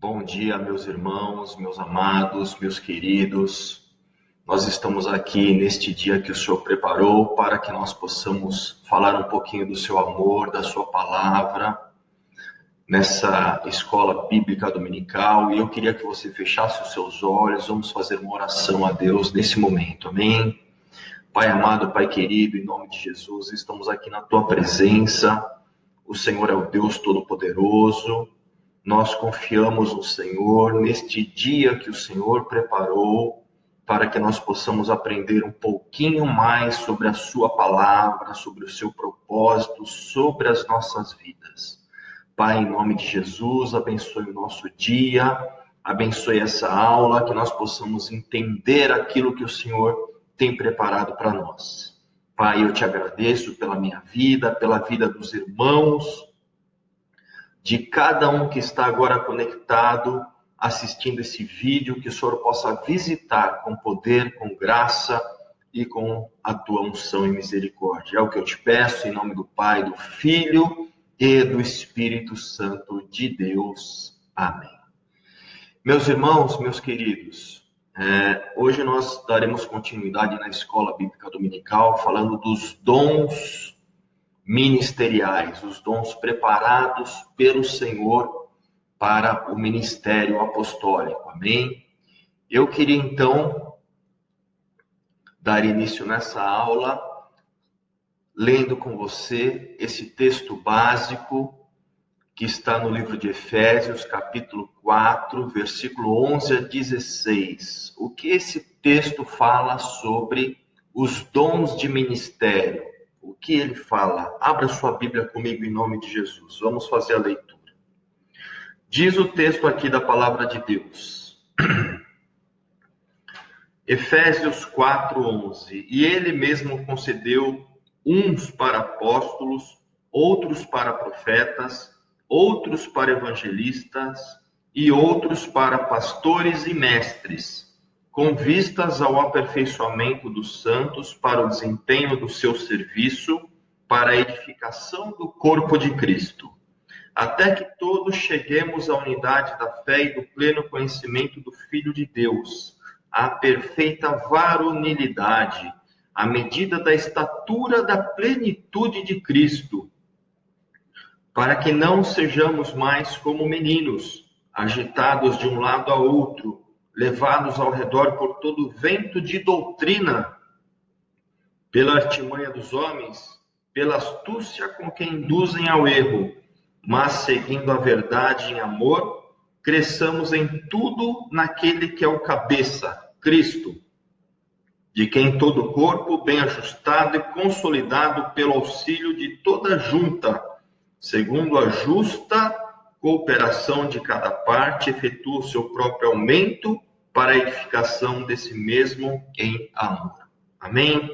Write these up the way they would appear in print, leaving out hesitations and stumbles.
Bom dia, meus irmãos, meus amados, meus queridos. Nós estamos aqui neste dia que o Senhor preparou para que nós possamos falar um pouquinho do seu amor, da sua palavra, nessa escola bíblica dominical. E eu queria que você fechasse os seus olhos. Vamos fazer uma oração a Deus nesse momento, amém? Pai amado, Pai querido, em nome de Jesus, estamos aqui na tua presença. O Senhor é o Deus Todo-Poderoso. Nós confiamos no Senhor neste dia que o Senhor preparou para que nós possamos aprender um pouquinho mais sobre a sua palavra, sobre o seu propósito, sobre as nossas vidas. Pai, em nome de Jesus, abençoe o nosso dia, abençoe essa aula, que nós possamos entender aquilo que o Senhor tem preparado para nós. Pai, eu te agradeço pela minha vida, pela vida dos irmãos, de cada um que está agora conectado, assistindo esse vídeo, que o Senhor possa visitar com poder, com graça e com a tua unção e misericórdia. É o que eu te peço, em nome do Pai, do Filho e do Espírito Santo de Deus. Amém. Meus irmãos, meus queridos, hoje nós daremos continuidade na Escola Bíblica Dominical, falando dos dons ministeriais, os dons preparados pelo Senhor para o ministério apostólico, amém? Eu queria então dar início nessa aula, lendo com você esse texto básico que está no livro de Efésios, capítulo 4, versículo 11 a 16. O que esse texto fala sobre os dons de ministério? O que ele fala? Abra sua Bíblia comigo em nome de Jesus. Vamos fazer a leitura. Diz o texto aqui da palavra de Deus. Efésios 4:11. E ele mesmo concedeu uns para apóstolos, outros para profetas, outros para evangelistas e outros para pastores e mestres, com vistas ao aperfeiçoamento dos santos para o desempenho do seu serviço, para a edificação do corpo de Cristo, até que todos cheguemos à unidade da fé e do pleno conhecimento do Filho de Deus, à perfeita varonilidade, à medida da estatura da plenitude de Cristo, para que não sejamos mais como meninos, agitados de um lado a outro, levados ao redor por todo vento de doutrina, pela artimanha dos homens, pela astúcia com que induzem ao erro, mas seguindo a verdade em amor, cresçamos em tudo naquele que é o cabeça, Cristo, de quem todo o corpo, bem ajustado e consolidado pelo auxílio de toda junta, segundo a justa cooperação de cada parte, efetua o seu próprio aumento para a edificação desse mesmo em amor. Amém?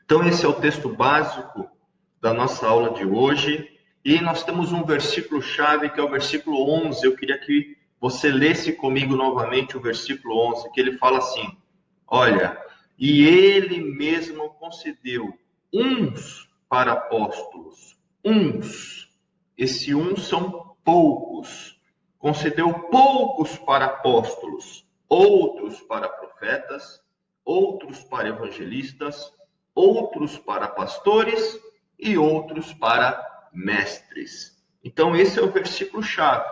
Então, esse é o texto básico da nossa aula de hoje. E nós temos um versículo-chave, que é o versículo 11. Eu queria que você lesse comigo novamente o versículo 11, que ele fala assim: olha, e ele mesmo concedeu uns para apóstolos, uns. Esse uns são poucos. Concedeu poucos para apóstolos, outros para profetas, outros para evangelistas, outros para pastores e outros para mestres. Então esse é o versículo chave.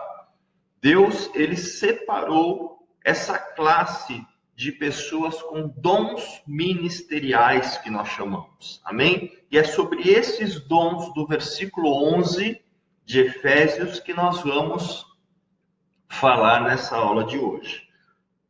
Deus, ele separou essa classe de pessoas com dons ministeriais que nós chamamos. Amém? E é sobre esses dons do versículo 11 de Efésios que nós vamos falar nessa aula de hoje.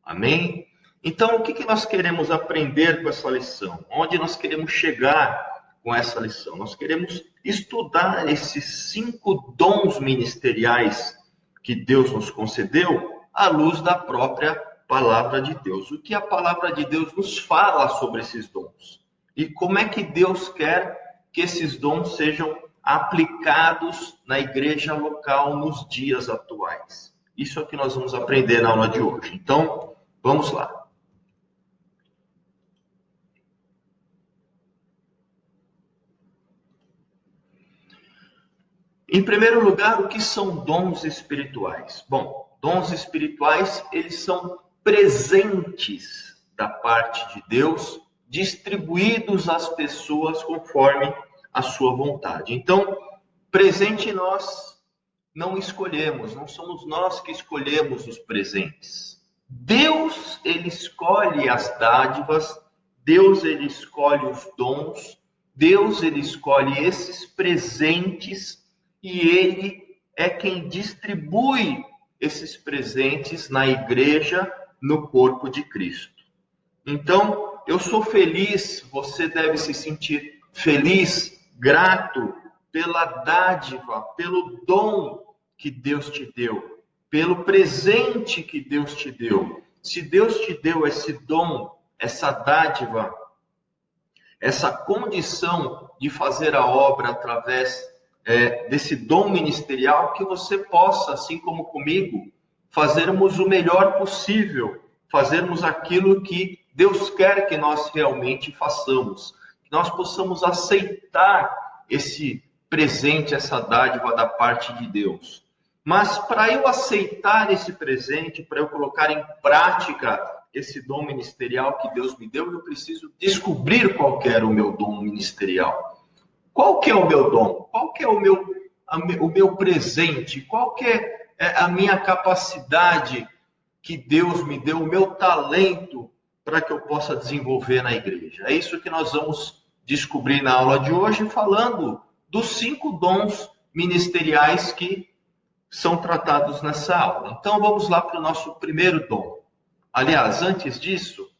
Amém? Então, o que nós queremos aprender com essa lição? Onde nós queremos chegar com essa lição? Nós queremos estudar esses 5 dons ministeriais que Deus nos concedeu à luz da própria palavra de Deus. O que a palavra de Deus nos fala sobre esses dons? E como é que Deus quer que esses dons sejam aplicados na igreja local nos dias atuais? Isso é o que nós vamos aprender na aula de hoje. Então, vamos lá. Em primeiro lugar, o que são dons espirituais? Bom, Dons espirituais, eles são presentes da parte de Deus, distribuídos às pessoas conforme a sua vontade. Então, presente nós não escolhemos, não somos nós que escolhemos os presentes. Deus, ele escolhe as dádivas, Deus, ele escolhe os dons, Deus, ele escolhe esses presentes e ele é quem distribui esses presentes na igreja, no corpo de Cristo. Então, eu sou feliz, você deve se sentir feliz, grato pela dádiva, pelo dom que Deus te deu, pelo presente que Deus te deu. Se Deus te deu esse dom, essa dádiva, essa condição de fazer a obra através desse dom ministerial, que você possa, assim como comigo, fazermos o melhor possível, fazermos aquilo que Deus quer que nós realmente façamos, que nós possamos aceitar esse presente, essa dádiva da parte de Deus. Mas para eu aceitar esse presente, para eu colocar em prática esse dom ministerial que Deus me deu, eu preciso descobrir qual que era o meu dom ministerial. Qual que é o meu dom? Qual que é o meu presente? Qual que é a minha capacidade que Deus me deu, o meu talento para que eu possa desenvolver na igreja? É isso que nós vamos descobrir na aula de hoje, falando dos 5 dons ministeriais que são tratados nessa aula. Então, vamos lá para o nosso primeiro dom. Aliás, antes disso,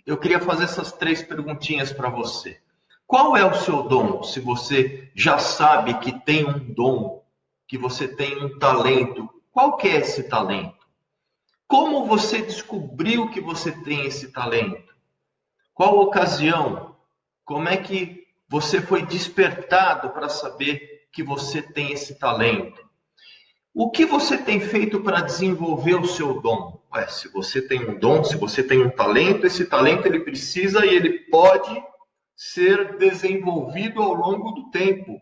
eu queria fazer essas 3 perguntinhas para você. Qual é o seu dom? Se você já sabe que tem um dom, que você tem um talento, qual que é esse talento? Como você descobriu que você tem esse talento? Qual ocasião? Como é que você foi despertado para saber que você tem esse talento? O que você tem feito para desenvolver o seu dom? Se você tem um dom, se você tem um talento, esse talento ele precisa e ele pode ser desenvolvido ao longo do tempo.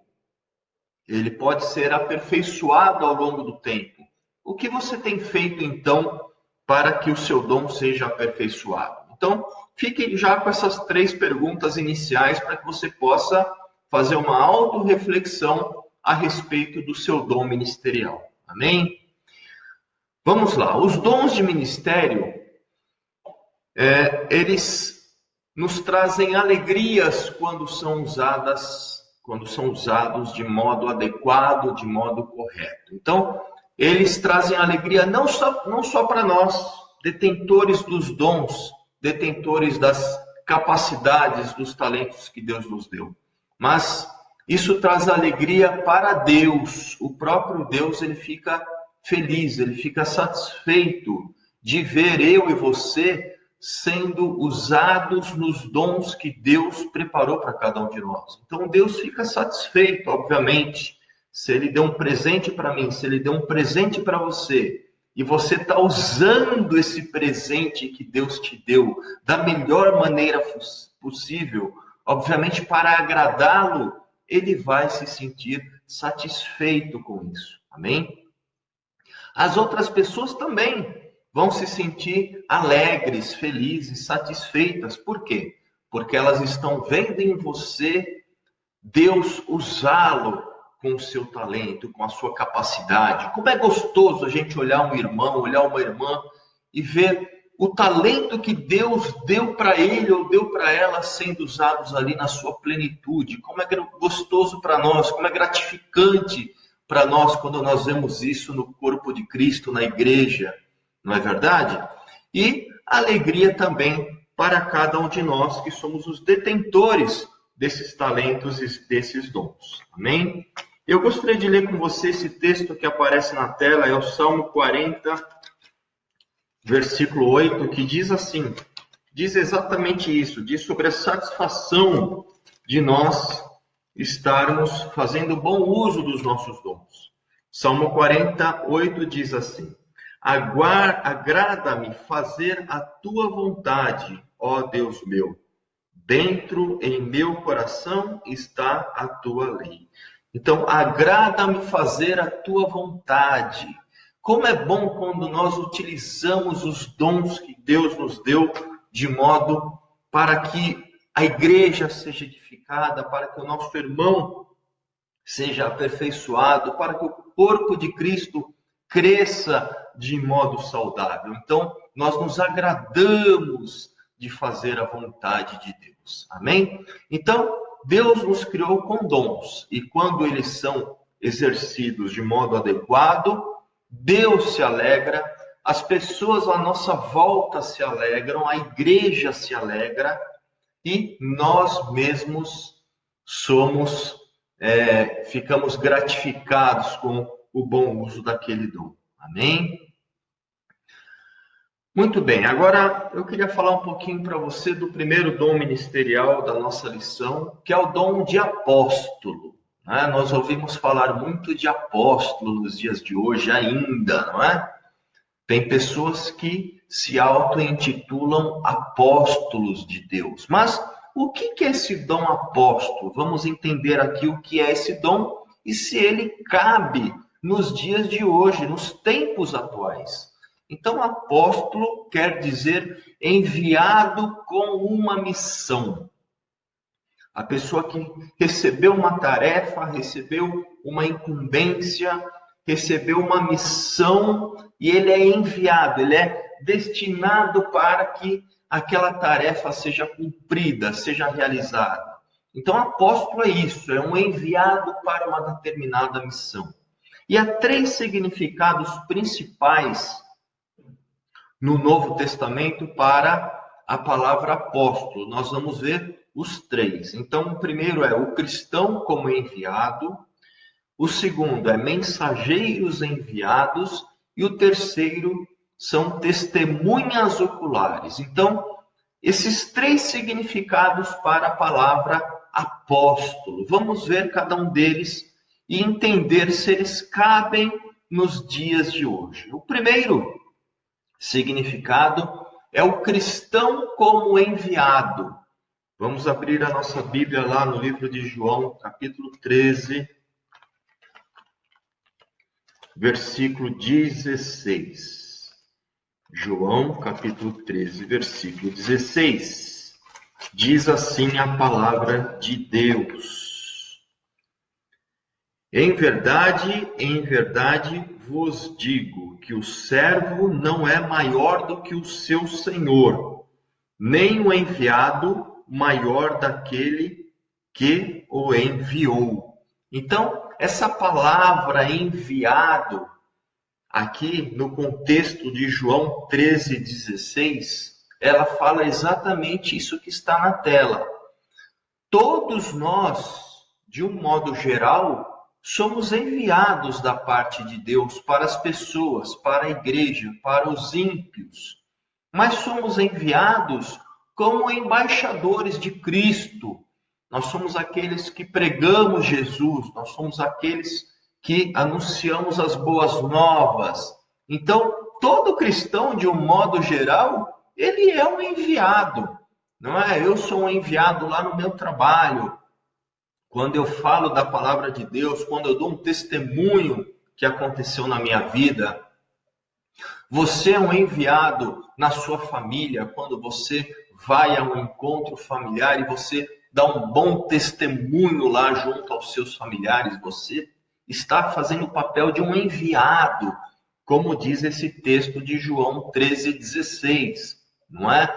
Ele pode ser aperfeiçoado ao longo do tempo. O que você tem feito, então, para que o seu dom seja aperfeiçoado? Então, fique já com essas 3 perguntas iniciais para que você possa fazer uma autorreflexão a respeito do seu dom ministerial. Amém? Vamos lá. Os dons de ministério, eles nos trazem alegrias quando são usados de modo adequado, de modo correto. Então, eles trazem alegria não só para nós, detentores dos dons, detentores das capacidades, dos talentos que Deus nos deu, mas isso traz alegria para Deus. O próprio Deus, ele fica feliz, ele fica satisfeito de ver eu e você sendo usados nos dons que Deus preparou para cada um de nós. Então, Deus fica satisfeito, obviamente, se Ele deu um presente para mim, se Ele deu um presente para você, e você está usando esse presente que Deus te deu da melhor maneira possível, obviamente, para agradá-lo, Ele vai se sentir satisfeito com isso. Amém? As outras pessoas também vão se sentir alegres, felizes, satisfeitas. Por quê? Porque elas estão vendo em você Deus usá-lo com o seu talento, com a sua capacidade. Como é gostoso a gente olhar um irmão, olhar uma irmã e ver o talento que Deus deu para ele ou deu para ela sendo usados ali na sua plenitude. Como é gostoso para nós, como é gratificante para nós quando nós vemos isso no corpo de Cristo, na igreja. Não é verdade? E alegria também para cada um de nós que somos os detentores desses talentos e desses dons. Amém? Eu gostaria de ler com você esse texto que aparece na tela, é o Salmo 40, versículo 8, que diz assim, diz exatamente isso, diz sobre a satisfação de nós estarmos fazendo bom uso dos nossos dons. Salmo 48 diz assim, agrada-me fazer a tua vontade, ó Deus meu. Dentro em meu coração está a tua lei. Então, agrada-me fazer a tua vontade. Como é bom quando nós utilizamos os dons que Deus nos deu de modo para que a igreja seja edificada, para que o nosso irmão seja aperfeiçoado, para que o corpo de Cristo cresça de modo saudável. Então, nós nos agradamos de fazer a vontade de Deus. Amém? Então, Deus nos criou com dons, e quando eles são exercidos de modo adequado, Deus se alegra, as pessoas à nossa volta se alegram, a igreja se alegra, e nós mesmos ficamos gratificados com o bom uso daquele dom. Amém? Muito bem, agora eu queria falar um pouquinho para você do primeiro dom ministerial da nossa lição, que é o dom de apóstolo. Né? Nós ouvimos falar muito de apóstolo nos dias de hoje ainda, não é? Tem pessoas que se auto-intitulam apóstolos de Deus. Mas o que é esse dom apóstolo? Vamos entender aqui o que é esse dom e se ele cabe nos dias de hoje, nos tempos atuais. Então, apóstolo quer dizer enviado com uma missão. A pessoa que recebeu uma tarefa, recebeu uma incumbência, recebeu uma missão e ele é enviado, ele é destinado para que aquela tarefa seja cumprida, seja realizada. Então, apóstolo é isso, é um enviado para uma determinada missão. E há 3 significados principais no Novo Testamento para a palavra apóstolo. Nós vamos ver os 3. Então, o primeiro é o cristão como enviado, o segundo é mensageiros enviados e o terceiro são testemunhas oculares. Então, esses 3 significados para a palavra apóstolo. Vamos ver cada um deles e entender se eles cabem nos dias de hoje. O primeiro significado é o cristão como enviado. Vamos abrir a nossa Bíblia lá no livro de João, capítulo 13, versículo 16. João, capítulo 13, versículo 16. Diz assim a palavra de Deus: em verdade vos digo que o servo não é maior do que o seu senhor, nem o enviado maior daquele que o enviou. Então, essa palavra enviado, aqui no contexto de João 13,16, ela fala exatamente isso que está na tela. Todos nós, de um modo geral, somos enviados da parte de Deus para as pessoas, para a igreja, para os ímpios. Mas somos enviados como embaixadores de Cristo. Nós somos aqueles que pregamos Jesus, nós somos aqueles que anunciamos as boas novas. Então, todo cristão, de um modo geral, ele é um enviado. Não é? Eu sou um enviado lá no meu trabalho. Quando eu falo da palavra de Deus, quando eu dou um testemunho que aconteceu na minha vida, você é um enviado na sua família, quando você vai a um encontro familiar e você dá um bom testemunho lá junto aos seus familiares, você está fazendo o papel de um enviado, como diz esse texto de João 13,16, não é?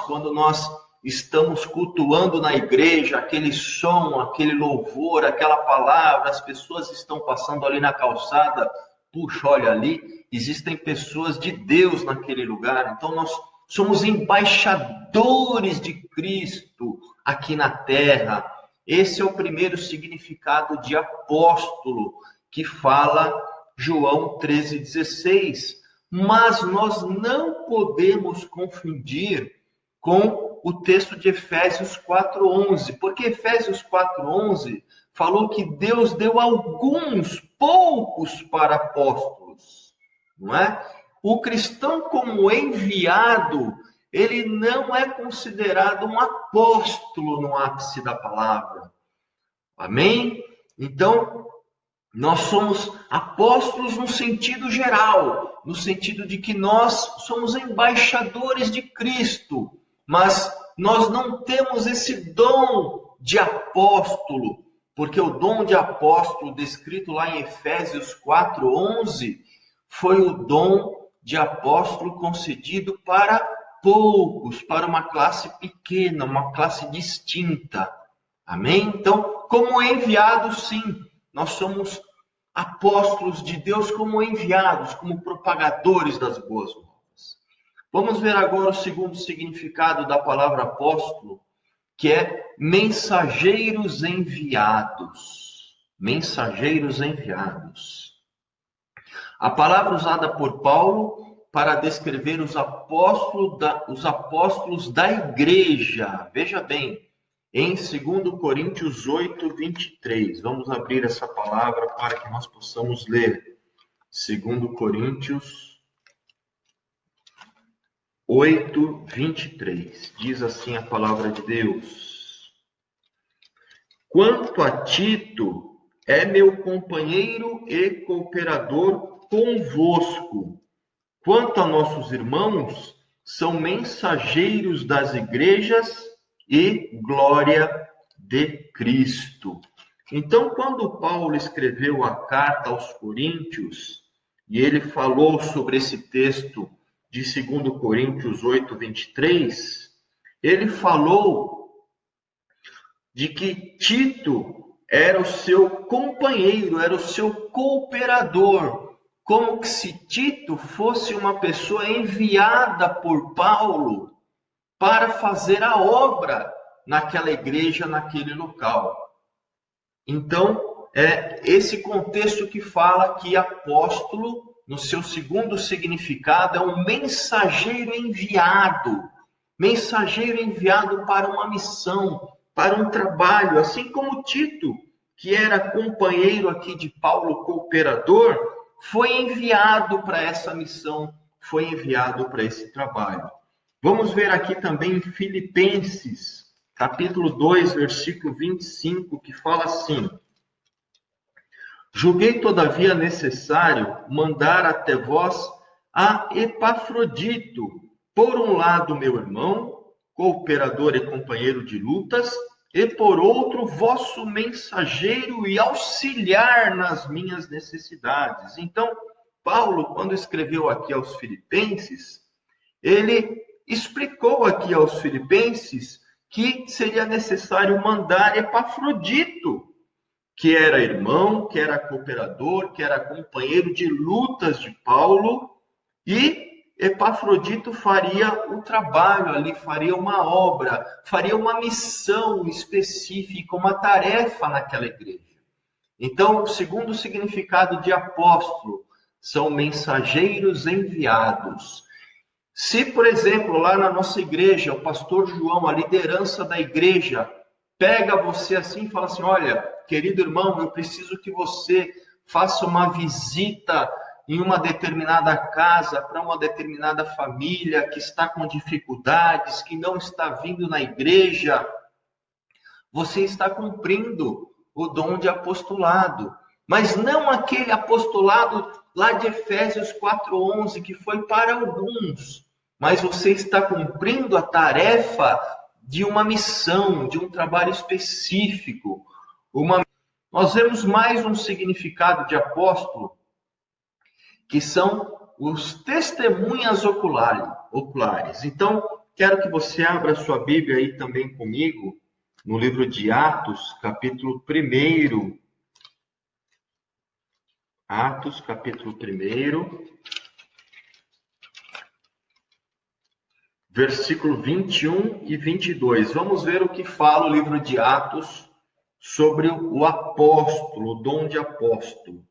Quando nós estamos cultuando na igreja, aquele som, aquele louvor, aquela palavra, as pessoas estão passando ali na calçada, puxa, olha ali, existem pessoas de Deus naquele lugar, então nós somos embaixadores de Cristo aqui na terra. Esse é o primeiro significado de apóstolo que fala João 13,16. Mas nós não podemos confundir com o texto de Efésios 4,11, porque Efésios 4,11 falou que Deus deu alguns, poucos para apóstolos, não é? O cristão como enviado, ele não é considerado um apóstolo no ápice da palavra. Amém? Então, Nós somos apóstolos no sentido geral, no sentido de que nós somos embaixadores de Cristo, mas nós não temos esse dom de apóstolo, porque o dom de apóstolo descrito lá em Efésios 4:11 foi o dom de apóstolo concedido para poucos, para uma classe pequena, uma classe distinta. Amém? Então, como enviados, sim, nós somos apóstolos de Deus como enviados, como propagadores das boas novas. Vamos ver agora o segundo significado da palavra apóstolo, que é mensageiros enviados. Mensageiros enviados. A palavra usada por Paulo para descrever os apóstolos da igreja. Veja bem, em 2 Coríntios 8:23. Vamos abrir essa palavra para que nós possamos ler. 2 Coríntios 8:23. Diz assim a palavra de Deus: Quanto a Tito, é meu companheiro e cooperador convosco. Quanto a nossos irmãos, são mensageiros das igrejas e glória de Cristo. Então, quando Paulo escreveu a carta aos Coríntios, e ele falou sobre esse texto de 2 Coríntios 8:23, ele falou de que Tito era o seu companheiro, era o seu cooperador, como que se Tito fosse uma pessoa enviada por Paulo para fazer a obra naquela igreja, naquele local. Então, é esse contexto que fala que apóstolo, no seu segundo significado, é um mensageiro enviado para uma missão, para um trabalho, assim como Tito, que era companheiro aqui de Paulo, cooperador, foi enviado para essa missão, foi enviado para esse trabalho. Vamos ver aqui também em Filipenses, capítulo 2, versículo 25, que fala assim: Julguei, todavia, necessário mandar até vós a Epafrodito, por um lado, meu irmão, cooperador e companheiro de lutas, e por outro, vosso mensageiro e auxiliar nas minhas necessidades. Então, Paulo, quando escreveu aqui aos Filipenses, ele explicou aqui aos filipenses que seria necessário mandar Epafrodito, que era irmão, que era cooperador, que era companheiro de lutas de Paulo, e Epafrodito faria um trabalho ali, faria uma obra, faria uma missão específica, uma tarefa naquela igreja. Então, segundo o significado de apóstolo, são mensageiros enviados. Se, por exemplo, lá na nossa igreja, o pastor João, a liderança da igreja, pega você assim e fala assim: olha, querido irmão, eu preciso que você faça uma visita em uma determinada casa, para uma determinada família que está com dificuldades, que não está vindo na igreja, você está cumprindo o dom de apostolado. Mas não aquele apostolado lá de Efésios 4:11, que foi para alguns, mas você está cumprindo a tarefa de uma missão, de um trabalho específico. Nós vemos mais um significado de apóstolo, que são os testemunhas oculares. Então, quero que você abra sua Bíblia aí também comigo, no livro de Atos, capítulo 1. Atos, capítulo 1, versículo 21 e 22. Vamos ver o que fala o livro de Atos sobre o apóstolo, o dom de apóstolo.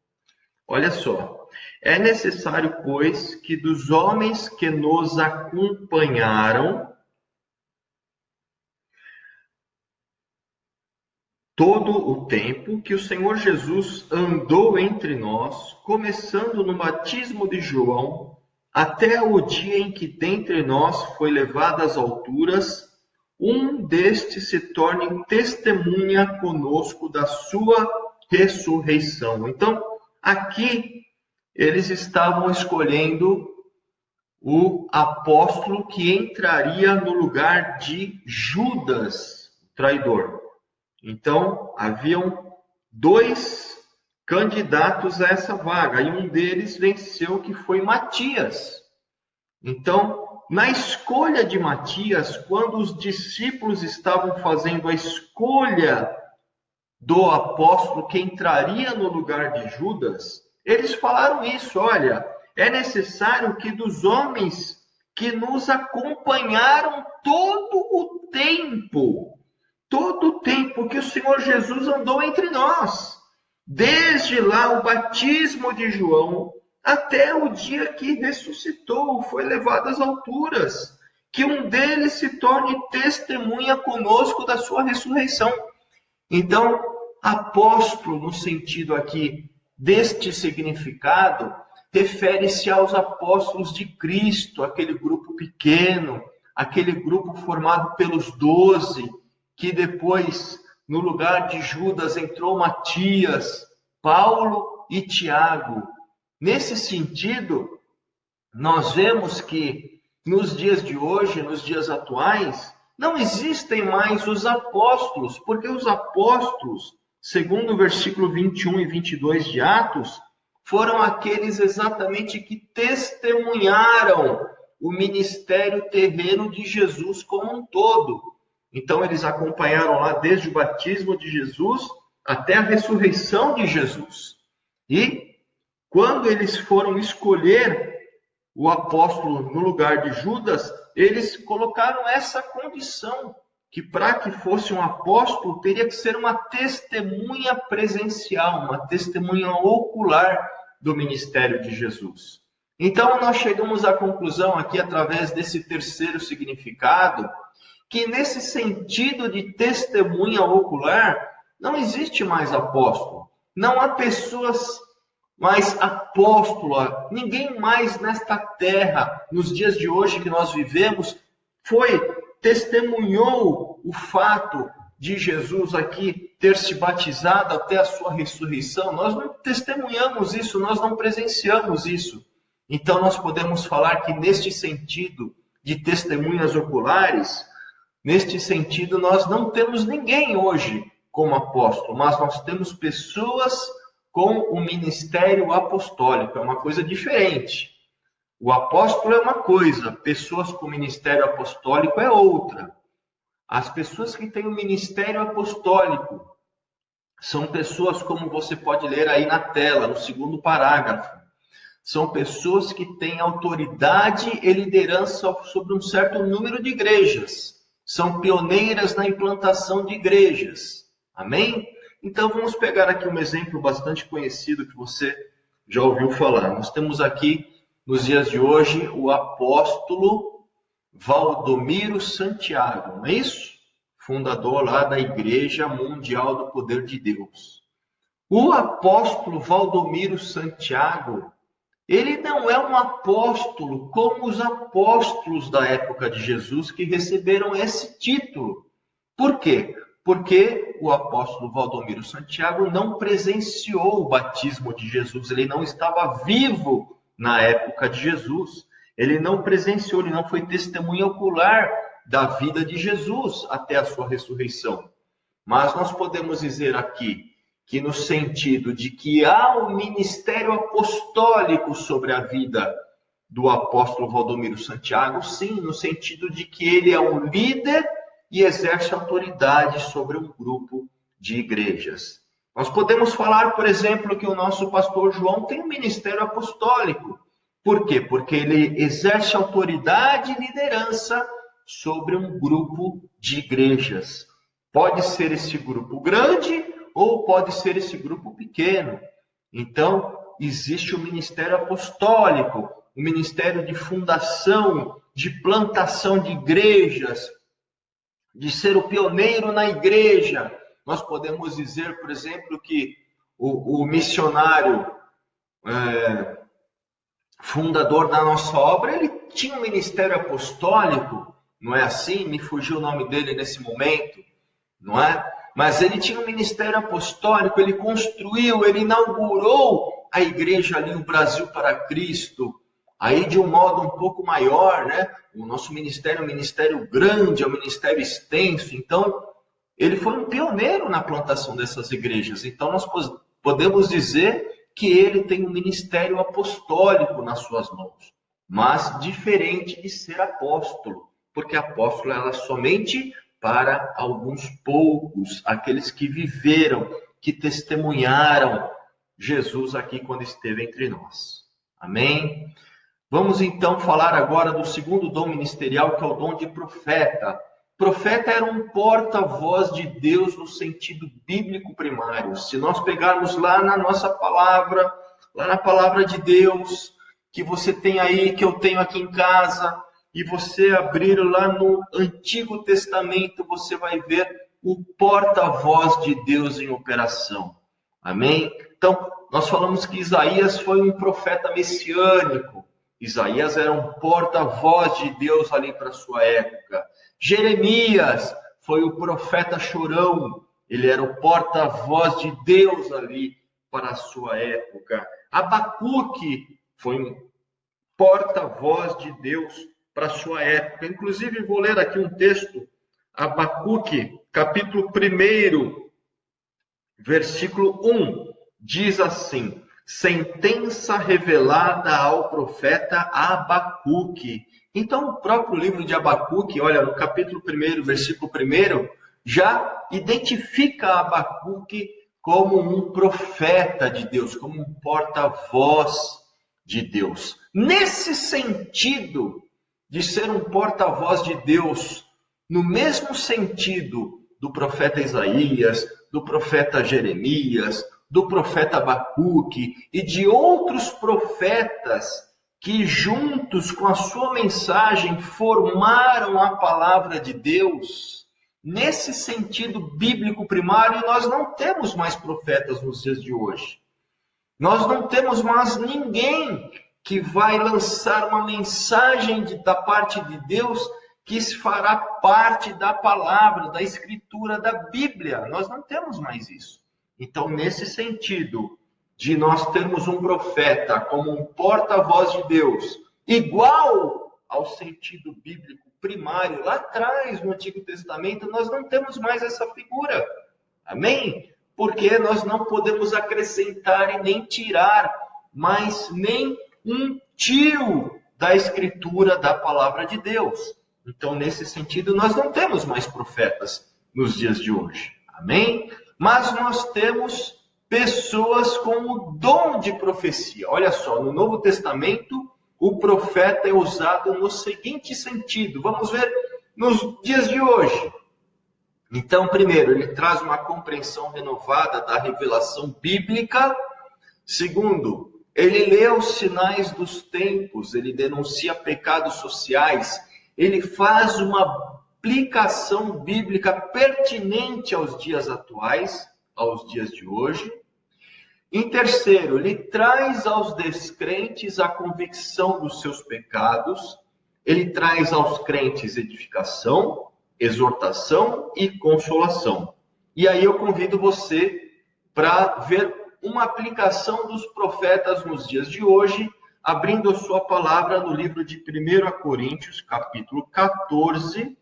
Olha só. É necessário, pois, que dos homens que nos acompanharam todo o tempo que o Senhor Jesus andou entre nós, começando no batismo de João, até o dia em que dentre nós foi levado às alturas, um destes se torne testemunha conosco da sua ressurreição. Então, aqui eles estavam escolhendo o apóstolo que entraria no lugar de Judas, o traidor. Então, haviam 2 candidatos a essa vaga, e um deles venceu, que foi Matias. Então, na escolha de Matias, quando os discípulos estavam fazendo a escolha do apóstolo que entraria no lugar de Judas, eles falaram isso: olha, é necessário que dos homens que nos acompanharam todo o tempo que o Senhor Jesus andou entre nós, desde lá o batismo de João até o dia que ressuscitou, foi levado às alturas, que um deles se torne testemunha conosco da sua ressurreição. Então, apóstolo, no sentido aqui deste significado, refere-se aos apóstolos de Cristo, aquele grupo pequeno, aquele grupo formado pelos 12, que depois, no lugar de Judas, entrou Matias, Paulo e Tiago. Nesse sentido, nós vemos que nos dias de hoje, nos dias atuais, não existem mais os apóstolos, porque os apóstolos, segundo o versículo 21 e 22 de Atos, foram aqueles exatamente que testemunharam o ministério terreno de Jesus como um todo. Então, eles acompanharam lá desde o batismo de Jesus até a ressurreição de Jesus. E quando eles foram escolher o apóstolo no lugar de Judas, eles colocaram essa condição, que para que fosse um apóstolo, teria que ser uma testemunha presencial, uma testemunha ocular do ministério de Jesus. Então, nós chegamos à conclusão aqui, através desse terceiro significado, que nesse sentido de testemunha ocular, não existe mais apóstolo. Não há pessoas mais apóstola. Ninguém mais nesta terra, nos dias de hoje que nós vivemos, testemunhou o fato de Jesus aqui ter se batizado até a sua ressurreição. Nós não testemunhamos isso, nós não presenciamos isso. Então, nós podemos falar que neste sentido de testemunhas oculares, neste sentido, nós não temos ninguém hoje como apóstolo, mas nós temos pessoas com o ministério apostólico. É uma coisa diferente. O apóstolo é uma coisa, pessoas com ministério apostólico é outra. As pessoas que têm o ministério apostólico são pessoas, como você pode ler aí na tela, no segundo parágrafo. São pessoas que têm autoridade e liderança sobre um certo número de igrejas. São pioneiras na implantação de igrejas. Amém? Então, vamos pegar aqui um exemplo bastante conhecido que você já ouviu falar. Nós temos aqui, nos dias de hoje, o apóstolo Valdomiro Santiago, não é isso? Fundador lá da Igreja Mundial do Poder de Deus. O apóstolo Valdomiro Santiago, ele não é um apóstolo como os apóstolos da época de Jesus que receberam esse título. Por quê? Porque o apóstolo Valdomiro Santiago não presenciou o batismo de Jesus, ele não estava vivo na época de Jesus, ele não presenciou, ele não foi testemunha ocular da vida de Jesus até a sua ressurreição. Mas nós podemos dizer aqui que no sentido de que há um ministério apostólico sobre a vida do apóstolo Valdomiro Santiago, sim, no sentido de que ele é um líder e exerce autoridade sobre um grupo de igrejas. Nós podemos falar, por exemplo, que o nosso pastor João tem um ministério apostólico. Por quê? Porque ele exerce autoridade e liderança sobre um grupo de igrejas. Pode ser esse grupo grande ou pode ser esse grupo pequeno. Então, existe o ministério apostólico, o ministério de fundação, de plantação de igrejas, de ser o pioneiro na igreja. Nós podemos dizer, por exemplo, que o missionário fundador da nossa obra, ele tinha um ministério apostólico, não é assim? Me fugiu o nome dele nesse momento, não é? mas ele tinha um ministério apostólico, ele construiu, ele inaugurou a igreja ali, o Brasil para Cristo, aí de um modo um pouco maior, né? O nosso ministério é um ministério grande, é um ministério extenso, então ele foi um pioneiro na plantação dessas igrejas. Então nós podemos dizer que ele tem um ministério apostólico nas suas mãos, mas diferente de ser apóstolo, porque apóstolo era somente para alguns poucos, aqueles que viveram, que testemunharam Jesus aqui quando esteve entre nós. Amém? Vamos então falar agora do segundo dom ministerial, que é o dom de profeta. Profeta era um porta-voz de Deus no sentido bíblico primário. Se nós pegarmos lá na nossa palavra, lá na palavra de Deus, que você tem aí, que eu tenho aqui em casa, e você abrir lá no Antigo Testamento, você vai ver o porta-voz de Deus em operação. Amém? Então, nós falamos que Isaías foi um profeta messiânico. Isaías era um porta-voz de Deus ali para a sua época. Jeremias foi o profeta chorão. Ele era o porta-voz de Deus ali para a sua época. Abacuque foi um porta-voz de Deus para a sua época. Inclusive, vou ler aqui um texto. Abacuque, capítulo 1, versículo 1, diz assim: sentença revelada ao profeta Abacuque. Então, o próprio livro de Abacuque, olha, no capítulo 1, versículo 1, já identifica Abacuque como um profeta de Deus, como um porta-voz de Deus. Nesse sentido de ser um porta-voz de Deus, no mesmo sentido do profeta Isaías, do profeta Jeremias, do profeta Abacuque e de outros profetas que juntos com a sua mensagem formaram a palavra de Deus, nesse sentido bíblico primário, nós não temos mais profetas nos dias de hoje. Nós não temos mais ninguém que vai lançar uma mensagem da parte de Deus que fará parte da palavra, da escritura, da Bíblia. Nós não temos mais isso. Então, nesse sentido de nós termos um profeta como um porta-voz de Deus, igual ao sentido bíblico primário, lá atrás no Antigo Testamento, nós não temos mais essa figura. Amém? Porque nós não podemos acrescentar e nem tirar mais nem um tio da escritura, da palavra de Deus. Então, nesse sentido, nós não temos mais profetas nos dias de hoje. Amém? Mas nós temos pessoas com o dom de profecia. Olha só, no Novo Testamento, o profeta é usado no seguinte sentido. Vamos ver nos dias de hoje. Então, primeiro, ele traz uma compreensão renovada da revelação bíblica. Segundo, ele lê os sinais dos tempos, ele denuncia pecados sociais, ele faz uma aplicação bíblica pertinente aos dias atuais, aos dias de hoje. Em terceiro, ele traz aos descrentes a convicção dos seus pecados, ele traz aos crentes edificação, exortação e consolação. E aí eu convido você para ver uma aplicação dos profetas nos dias de hoje, abrindo a sua palavra no livro de 1 Coríntios, capítulo 14,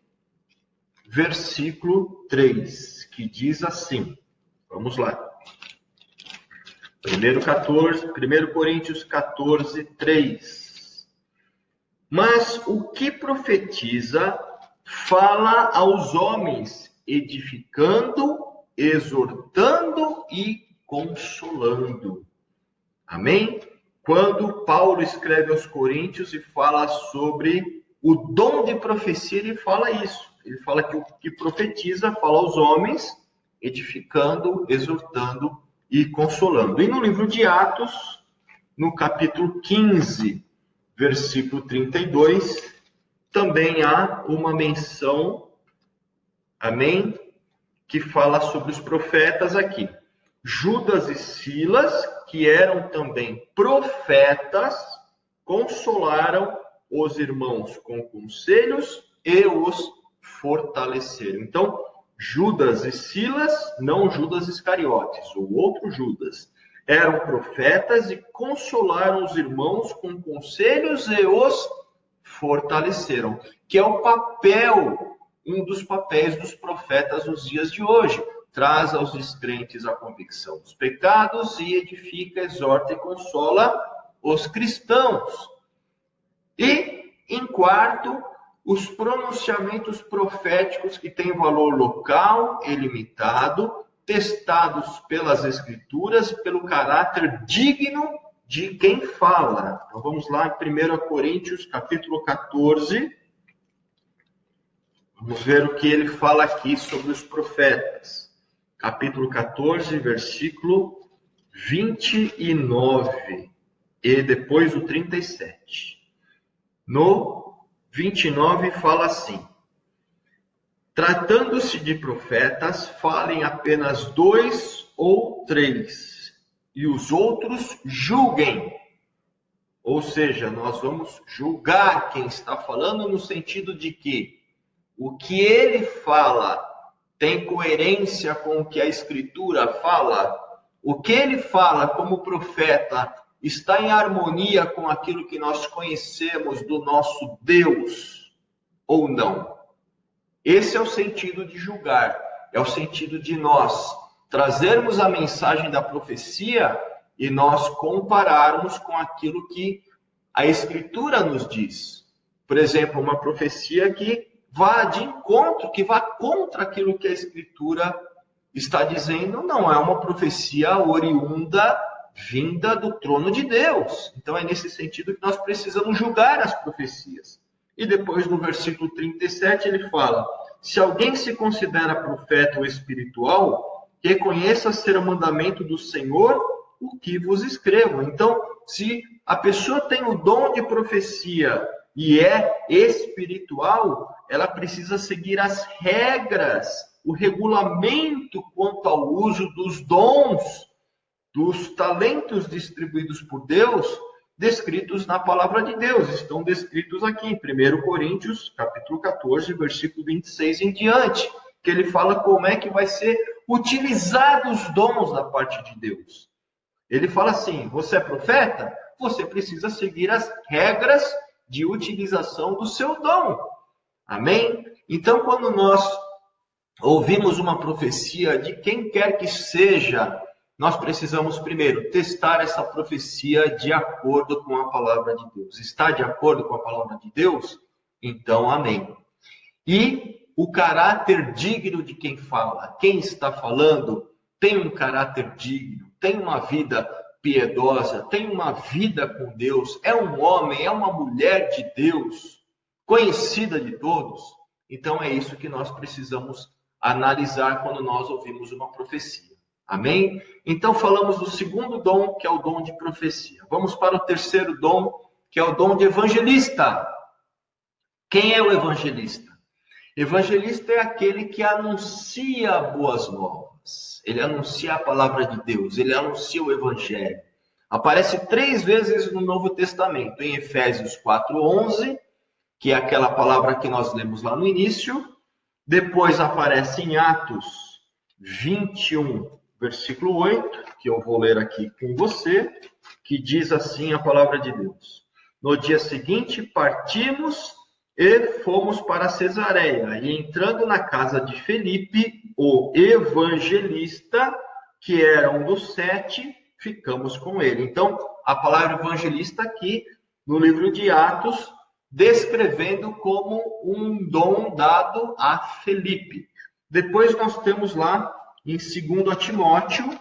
versículo 3, que diz assim, vamos lá. 1 Coríntios 14, 3. Mas o que profetiza fala aos homens, edificando, exortando e consolando. Amém? Quando Paulo escreve aos Coríntios e fala sobre o dom de profecia, ele fala isso. Ele fala que o que profetiza fala aos homens, edificando, exortando e consolando. E no livro de Atos, no capítulo 15, versículo 32, também há uma menção, amém, que fala sobre os profetas aqui. Judas e Silas, que eram também profetas, consolaram os irmãos com conselhos e os fortaleceram. Então, Judas e Silas, não Judas Iscariotes, o outro Judas, eram profetas e consolaram os irmãos com conselhos e os fortaleceram, que é o papel, um dos papéis dos profetas nos dias de hoje. Traz aos descrentes a convicção dos pecados e edifica, exorta e consola os cristãos. E, em quarto, os pronunciamentos proféticos que têm valor local e limitado, testados pelas Escrituras e pelo caráter digno de quem fala. Então vamos lá em 1 Coríntios, capítulo 14. Vamos ver o que ele fala aqui sobre os profetas. Capítulo 14, versículo 29 e depois o 37. No 29 fala assim: tratando-se de profetas, falem apenas 2 ou 3, e os outros julguem. Ou seja, nós vamos julgar quem está falando no sentido de que o que ele fala tem coerência com o que a Escritura fala, o que ele fala como profeta está em harmonia com aquilo que nós conhecemos do nosso Deus ou não. Esse é o sentido de julgar, é o sentido de nós trazermos a mensagem da profecia e nós compararmos com aquilo que a Escritura nos diz. Por exemplo, uma profecia que vá de encontro, que vá contra aquilo que a Escritura está dizendo, não é uma profecia oriunda, vinda do trono de Deus. Então é nesse sentido que nós precisamos julgar as profecias. E depois no versículo 37 ele fala: se alguém se considera profeta ou espiritual, reconheça ser o mandamento do Senhor o que vos escrevo. Então, se a pessoa tem o dom de profecia e é espiritual, ela precisa seguir as regras, o regulamento quanto ao uso dos dons, dos talentos distribuídos por Deus, descritos na palavra de Deus. Estão descritos aqui em 1 Coríntios, capítulo 14, versículo 26 em diante, que ele fala como é que vai ser utilizados os dons da parte de Deus. Ele fala assim: você é profeta? Você precisa seguir as regras de utilização do seu dom. Amém? Então, quando nós ouvimos uma profecia de quem quer que seja, nós precisamos primeiro testar essa profecia de acordo com a palavra de Deus. Está de acordo com a palavra de Deus? Então, amém. E o caráter digno de quem fala. Quem está falando tem um caráter digno, tem uma vida piedosa, tem uma vida com Deus, é um homem, é uma mulher de Deus, conhecida de todos. Então é isso que nós precisamos analisar quando nós ouvimos uma profecia. Amém? Então falamos do segundo dom, que é o dom de profecia. Vamos para o terceiro dom, que é o dom de evangelista. Quem é o evangelista? Evangelista é aquele que anuncia boas novas. Ele anuncia a palavra de Deus, ele anuncia o evangelho. Aparece 3 vezes no Novo Testamento, em Efésios 4:11, que é aquela palavra que nós lemos lá no início. Depois aparece em Atos 21, versículo 8, que eu vou ler aqui com você, que diz assim a palavra de Deus: no dia seguinte partimos e fomos para Cesareia, e entrando na casa de Felipe, o evangelista, que era um dos 7, ficamos com ele. Então, a palavra evangelista aqui, no livro de Atos, descrevendo como um dom dado a Felipe. Depois nós temos lá, em 2 Timóteo,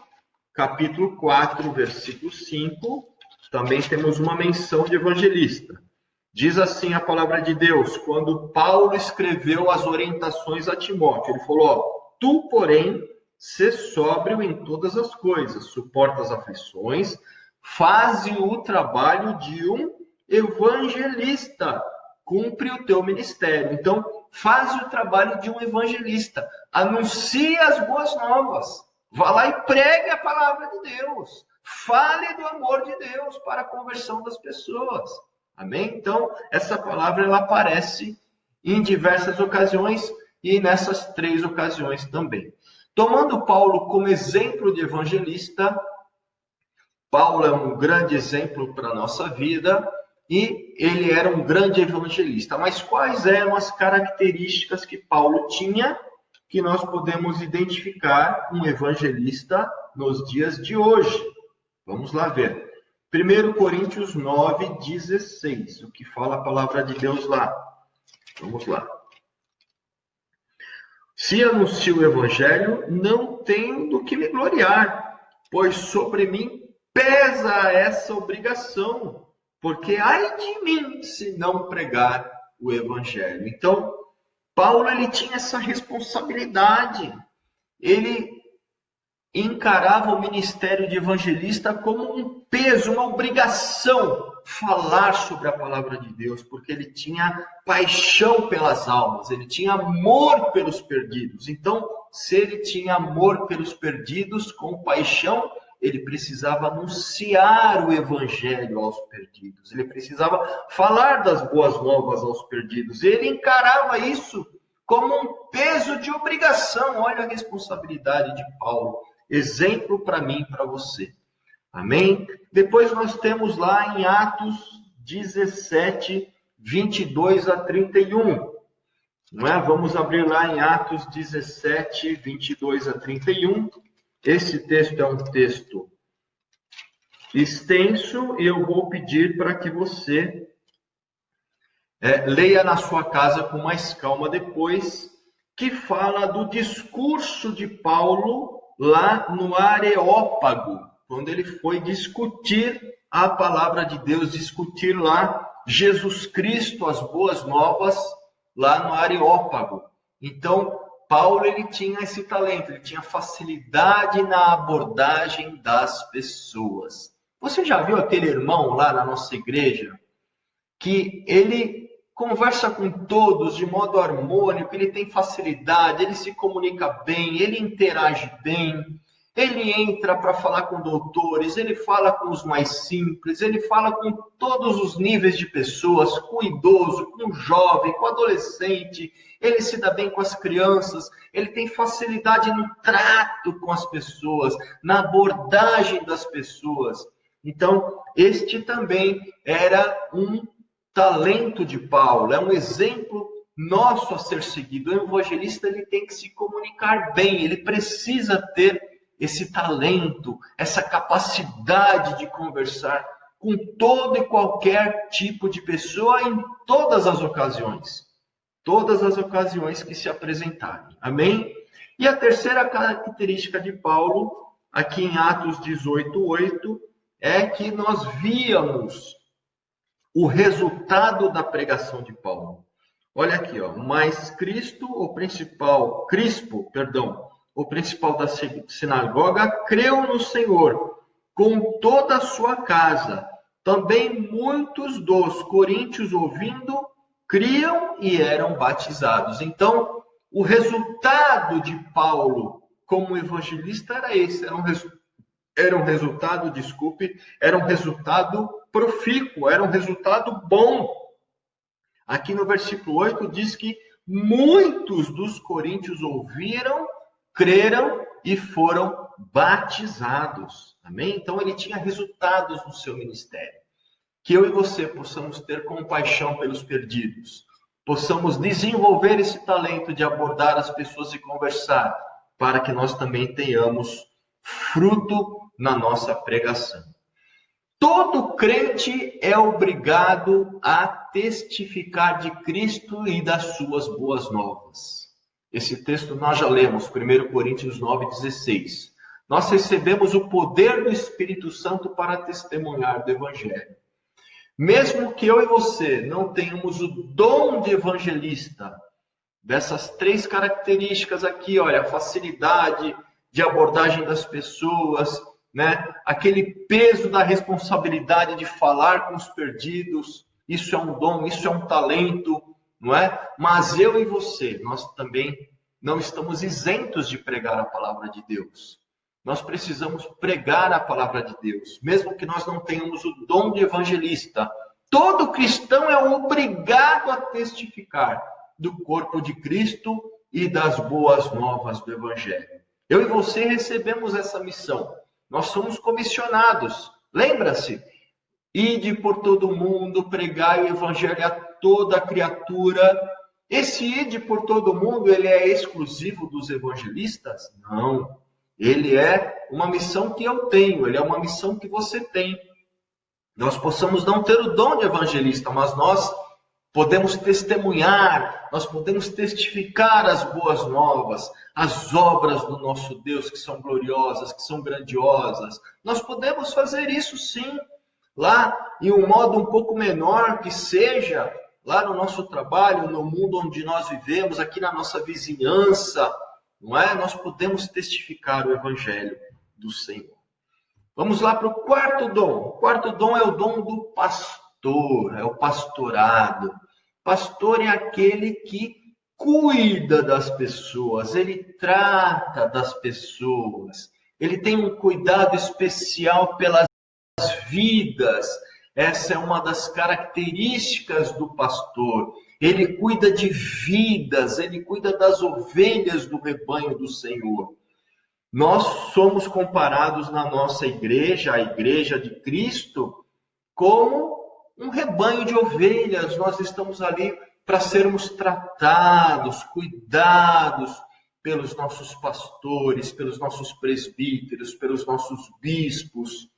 capítulo 4, versículo 5, também temos uma menção de evangelista. Diz assim a palavra de Deus, quando Paulo escreveu as orientações a Timóteo, ele falou: tu, porém, sê sóbrio em todas as coisas, suporta as aflições, faze o trabalho de um evangelista, cumpre o teu ministério. Então, faz o trabalho de um evangelista, anuncia as boas novas, vá lá e pregue a palavra de Deus, fale do amor de Deus para a conversão das pessoas. Amém? Então, essa palavra ela aparece em diversas ocasiões e nessas 3 ocasiões também. Tomando Paulo como exemplo de evangelista, Paulo é um grande exemplo para a nossa vida e ele era um grande evangelista. Mas quais eram as características que Paulo tinha que nós podemos identificar um evangelista nos dias de hoje? Vamos lá ver. 1 Coríntios 9:16, o que fala a palavra de Deus lá. Vamos lá. Se anuncio o evangelho, não tenho do que me gloriar, pois sobre mim pesa essa obrigação, porque ai de mim se não pregar o evangelho. Então, Paulo ele tinha essa responsabilidade. Ele encarava o ministério de evangelista como um peso, uma obrigação, falar sobre a palavra de Deus, porque ele tinha paixão pelas almas, ele tinha amor pelos perdidos. Então, se ele tinha amor pelos perdidos, com paixão, ele precisava anunciar o evangelho aos perdidos, ele precisava falar das boas novas aos perdidos. Ele encarava isso como um peso de obrigação. Olha a responsabilidade de Paulo. Exemplo para mim e para você. Amém? Depois nós temos lá em Atos 17, 22 a 31. Não é? Vamos abrir lá em Atos 17, 22 a 31. Esse texto é um texto extenso e eu vou pedir para que você leia na sua casa com mais calma depois, que fala do discurso de Paulo lá no Areópago, quando ele foi discutir a palavra de Deus, discutir lá Jesus Cristo, as boas novas, lá no Areópago. Então, Paulo ele tinha esse talento, ele tinha facilidade na abordagem das pessoas. Você já viu aquele irmão lá na nossa igreja, que ele conversa com todos de modo harmônico, ele tem facilidade, ele se comunica bem, ele interage bem, ele entra para falar com doutores, ele fala com os mais simples, ele fala com todos os níveis de pessoas, com o idoso, com o jovem, com o adolescente, ele se dá bem com as crianças, ele tem facilidade no trato com as pessoas, na abordagem das pessoas. Então, este também era um talento de Paulo, é um exemplo nosso a ser seguido. O evangelista ele tem que se comunicar bem, ele precisa ter esse talento, essa capacidade de conversar com todo e qualquer tipo de pessoa em todas as ocasiões que se apresentarem. Amém? E a terceira característica de Paulo, aqui em Atos 18:8, é que nós víamos o resultado da pregação de Paulo. Olha aqui, ó, mas Crispo, o principal da sinagoga, creu no Senhor com toda a sua casa. Também muitos dos coríntios, ouvindo, criam e eram batizados. Então, o resultado de Paulo como evangelista era esse, era um resultado profícuo, era um resultado bom. Aqui no versículo 8 diz que muitos dos coríntios ouviram, creram e foram batizados. Amém? Então ele tinha resultados no seu ministério. Que eu e você possamos ter compaixão pelos perdidos, possamos desenvolver esse talento de abordar as pessoas e conversar, para que nós também tenhamos fruto na nossa pregação. Todo crente é obrigado a testificar de Cristo e das suas boas novas. Esse texto nós já lemos, 1 Coríntios 9:16. Nós recebemos o poder do Espírito Santo para testemunhar do Evangelho. Mesmo que eu e você não tenhamos o dom de evangelista, dessas 3 características aqui, olha, a facilidade de abordagem das pessoas, né? Aquele peso da responsabilidade de falar com os perdidos, isso é um dom, isso é um talento, não é? Mas eu e você, nós também não estamos isentos de pregar a palavra de Deus. Nós precisamos pregar a palavra de Deus, mesmo que nós não tenhamos o dom de evangelista. Todo cristão é obrigado a testificar do corpo de Cristo e das boas novas do Evangelho. Eu e você recebemos essa missão. Nós somos comissionados. Lembra-se? Ide por todo mundo, pregai o Evangelho a toda criatura. Esse ide por todo mundo, ele é exclusivo dos evangelistas? Não. Ele é uma missão que eu tenho, ele é uma missão que você tem. Nós possamos não ter o dom de evangelista, mas nós podemos testemunhar, nós podemos testificar as boas novas, as obras do nosso Deus que são gloriosas, que são grandiosas. Nós podemos fazer isso sim, lá em um modo um pouco menor que seja, lá no nosso trabalho, no mundo onde nós vivemos, aqui na nossa vizinhança, não é? Nós podemos testificar o Evangelho do Senhor. Vamos lá para o quarto dom. O quarto dom é o dom do pastor, é o pastorado. Pastor é aquele que cuida das pessoas, ele trata das pessoas, ele tem um cuidado especial pelas vidas. Essa é uma das características do pastor. Ele cuida de vidas, ele cuida das ovelhas do rebanho do Senhor. Nós somos comparados na nossa igreja, a igreja de Cristo, como um rebanho de ovelhas. Nós estamos ali para sermos tratados, cuidados pelos nossos pastores, pelos nossos presbíteros, pelos nossos bispos,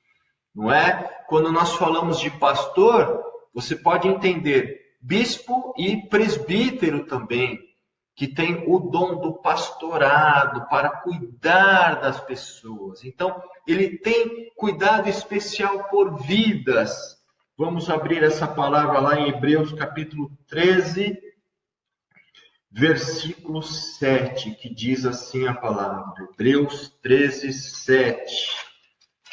não é? Quando nós falamos de pastor, você pode entender bispo e presbítero também, que tem o dom do pastorado para cuidar das pessoas. Então, ele tem cuidado especial por vidas. Vamos abrir essa palavra lá em Hebreus capítulo 13, versículo 7, que diz assim a palavra. Hebreus 13, 7.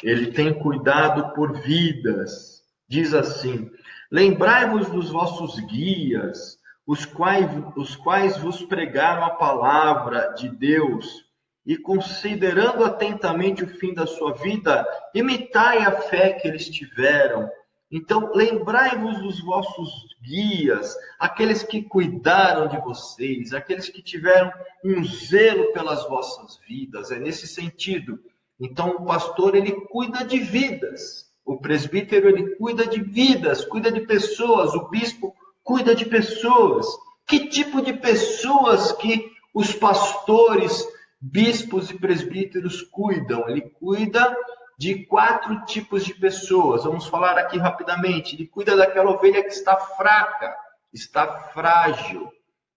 Ele tem cuidado por vidas. Diz assim: lembrai-vos dos vossos guias, os quais vos pregaram a palavra de Deus, e considerando atentamente o fim da sua vida, imitai a fé que eles tiveram. Então, lembrai-vos dos vossos guias, aqueles que cuidaram de vocês, aqueles que tiveram um zelo pelas vossas vidas. É nesse sentido. Então, o pastor, ele cuida de vidas. O presbítero, ele cuida de vidas, cuida de pessoas. O bispo cuida de pessoas. Que tipo de pessoas que os pastores, bispos e presbíteros cuidam? Ele cuida de 4 tipos de pessoas. Vamos falar aqui rapidamente. Ele cuida daquela ovelha que está fraca, está frágil.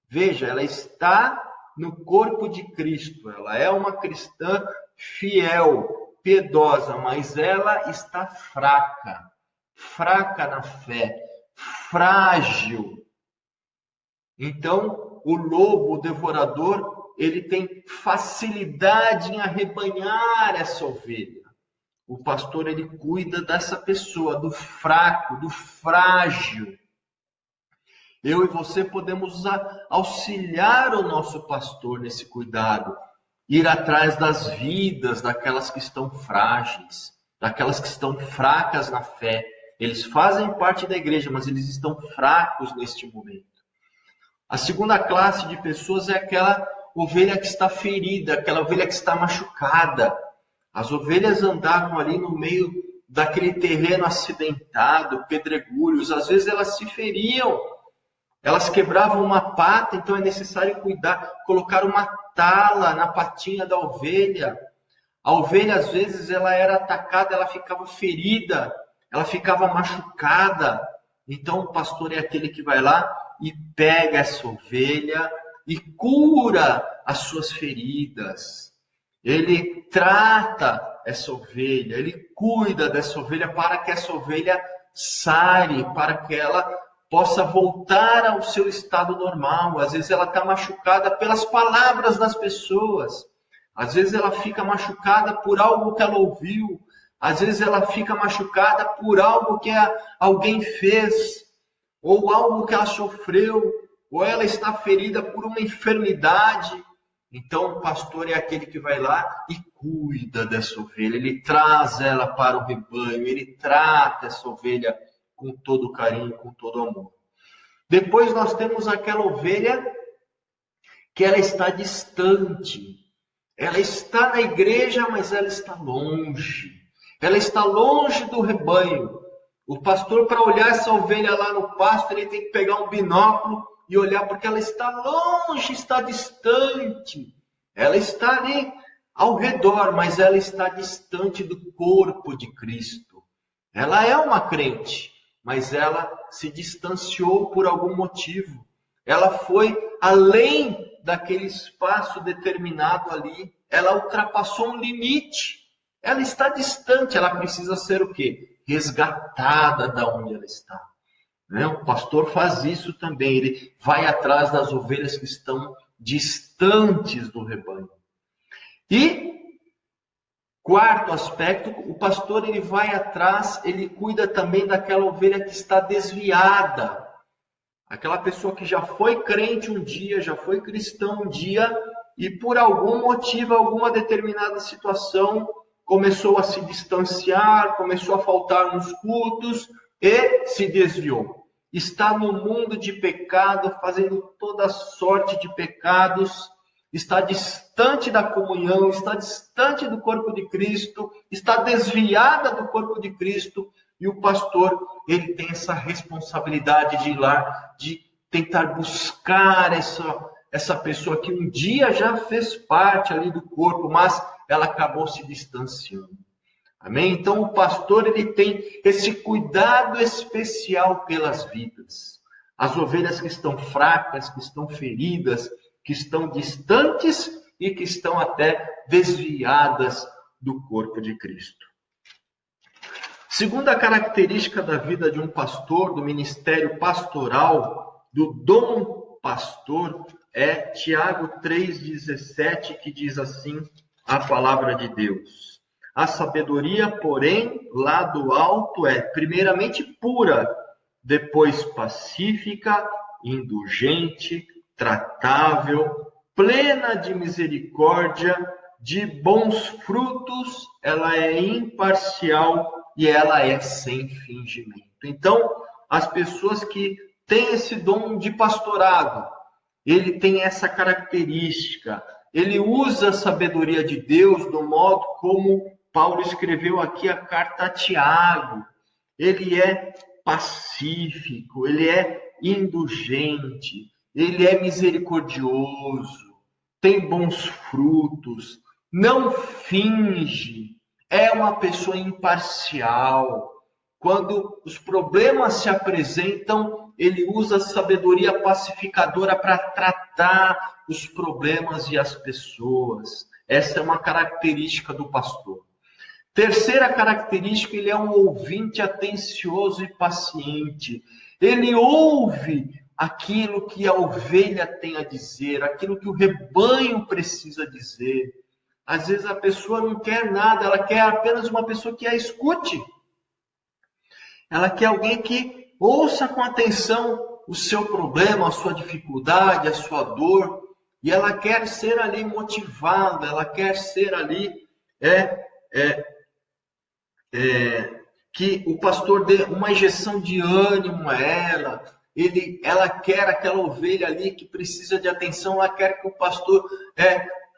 Veja, ela está no corpo de Cristo. Ela é uma cristã fiel, piedosa, mas ela está fraca. Fraca na fé, frágil. Então, o lobo, o devorador, ele tem facilidade em arrebanhar essa ovelha. O pastor, ele cuida dessa pessoa, do fraco, do frágil. Eu e você podemos auxiliar o nosso pastor nesse cuidado, ir atrás das vidas daquelas que estão frágeis, daquelas que estão fracas na fé. Eles fazem parte da igreja, mas eles estão fracos neste momento. A segunda classe de pessoas é aquela ovelha que está ferida, aquela ovelha que está machucada. As ovelhas andavam ali no meio daquele terreno acidentado, pedregulhos. Às vezes elas se feriam, elas quebravam uma pata, então é necessário cuidar, colocar uma tala na patinha da ovelha. A ovelha, às vezes, ela era atacada, ela ficava ferida, ela ficava machucada. Então o pastor é aquele que vai lá e pega essa ovelha e cura as suas feridas. Ele trata essa ovelha, ele cuida dessa ovelha para que essa ovelha sare, para que ela possa voltar ao seu estado normal. Às vezes ela está machucada pelas palavras das pessoas. Às vezes ela fica machucada por algo que ela ouviu. Às vezes ela fica machucada por algo que alguém fez, ou algo que ela sofreu, ou ela está ferida por uma enfermidade. Então, o pastor é aquele que vai lá e cuida dessa ovelha. Ele traz ela para o rebanho, ele trata essa ovelha com todo carinho, com todo amor. Depois nós temos aquela ovelha que ela está distante. Ela está na igreja, mas ela está longe. Ela está longe do rebanho. O pastor, para olhar essa ovelha lá no pasto, ele tem que pegar um binóculo e olhar, porque ela está longe, está distante. Ela está ali ao redor, mas ela está distante do corpo de Cristo. Ela é uma crente, mas ela se distanciou por algum motivo. Ela foi além daquele espaço determinado ali. Ela ultrapassou um limite. Ela está distante, ela precisa ser o quê? Resgatada da onde ela está. Né? O pastor faz isso também, ele vai atrás das ovelhas que estão distantes do rebanho. E quarto aspecto, o pastor ele vai atrás, ele cuida também daquela ovelha que está desviada. Aquela pessoa que já foi crente um dia, já foi cristão um dia, e por algum motivo, alguma determinada situação, começou a se distanciar, começou a faltar nos cultos e se desviou. Está no mundo de pecado, fazendo toda sorte de pecados, está distante da comunhão, está distante do corpo de Cristo, está desviada do corpo de Cristo, e o pastor, ele tem essa responsabilidade de ir lá, de tentar buscar essa pessoa que um dia já fez parte ali do corpo, mas ela acabou se distanciando. Amém? Então, o pastor, ele tem esse cuidado especial pelas vidas. As ovelhas que estão fracas, que estão feridas, que estão distantes e que estão até desviadas do corpo de Cristo. Segunda característica da vida de um pastor, do ministério pastoral, do dom pastor, é Tiago 3,17, que diz assim a palavra de Deus. A sabedoria, porém, lá do alto é primeiramente pura, depois pacífica, indulgente, tratável, plena de misericórdia, de bons frutos, ela é imparcial e ela é sem fingimento. Então, as pessoas que têm esse dom de pastorado, ele tem essa característica, ele usa a sabedoria de Deus do modo como Paulo escreveu aqui a carta a Tiago. Ele é pacífico, ele é indulgente, ele é misericordioso, tem bons frutos, não finge, é uma pessoa imparcial. Quando os problemas se apresentam, ele usa a sabedoria pacificadora para tratar os problemas e as pessoas. Essa é uma característica do pastor. Terceira característica, ele é um ouvinte atencioso e paciente. Ele ouve aquilo que a ovelha tem a dizer, aquilo que o rebanho precisa dizer. Às vezes a pessoa não quer nada, ela quer apenas uma pessoa que a escute. Ela quer alguém que ouça com atenção o seu problema, a sua dificuldade, a sua dor. E ela quer ser ali motivada, ela quer ser ali que o pastor dê uma injeção de ânimo a ela. Ela quer aquela ovelha ali que precisa de atenção, ela quer que o pastor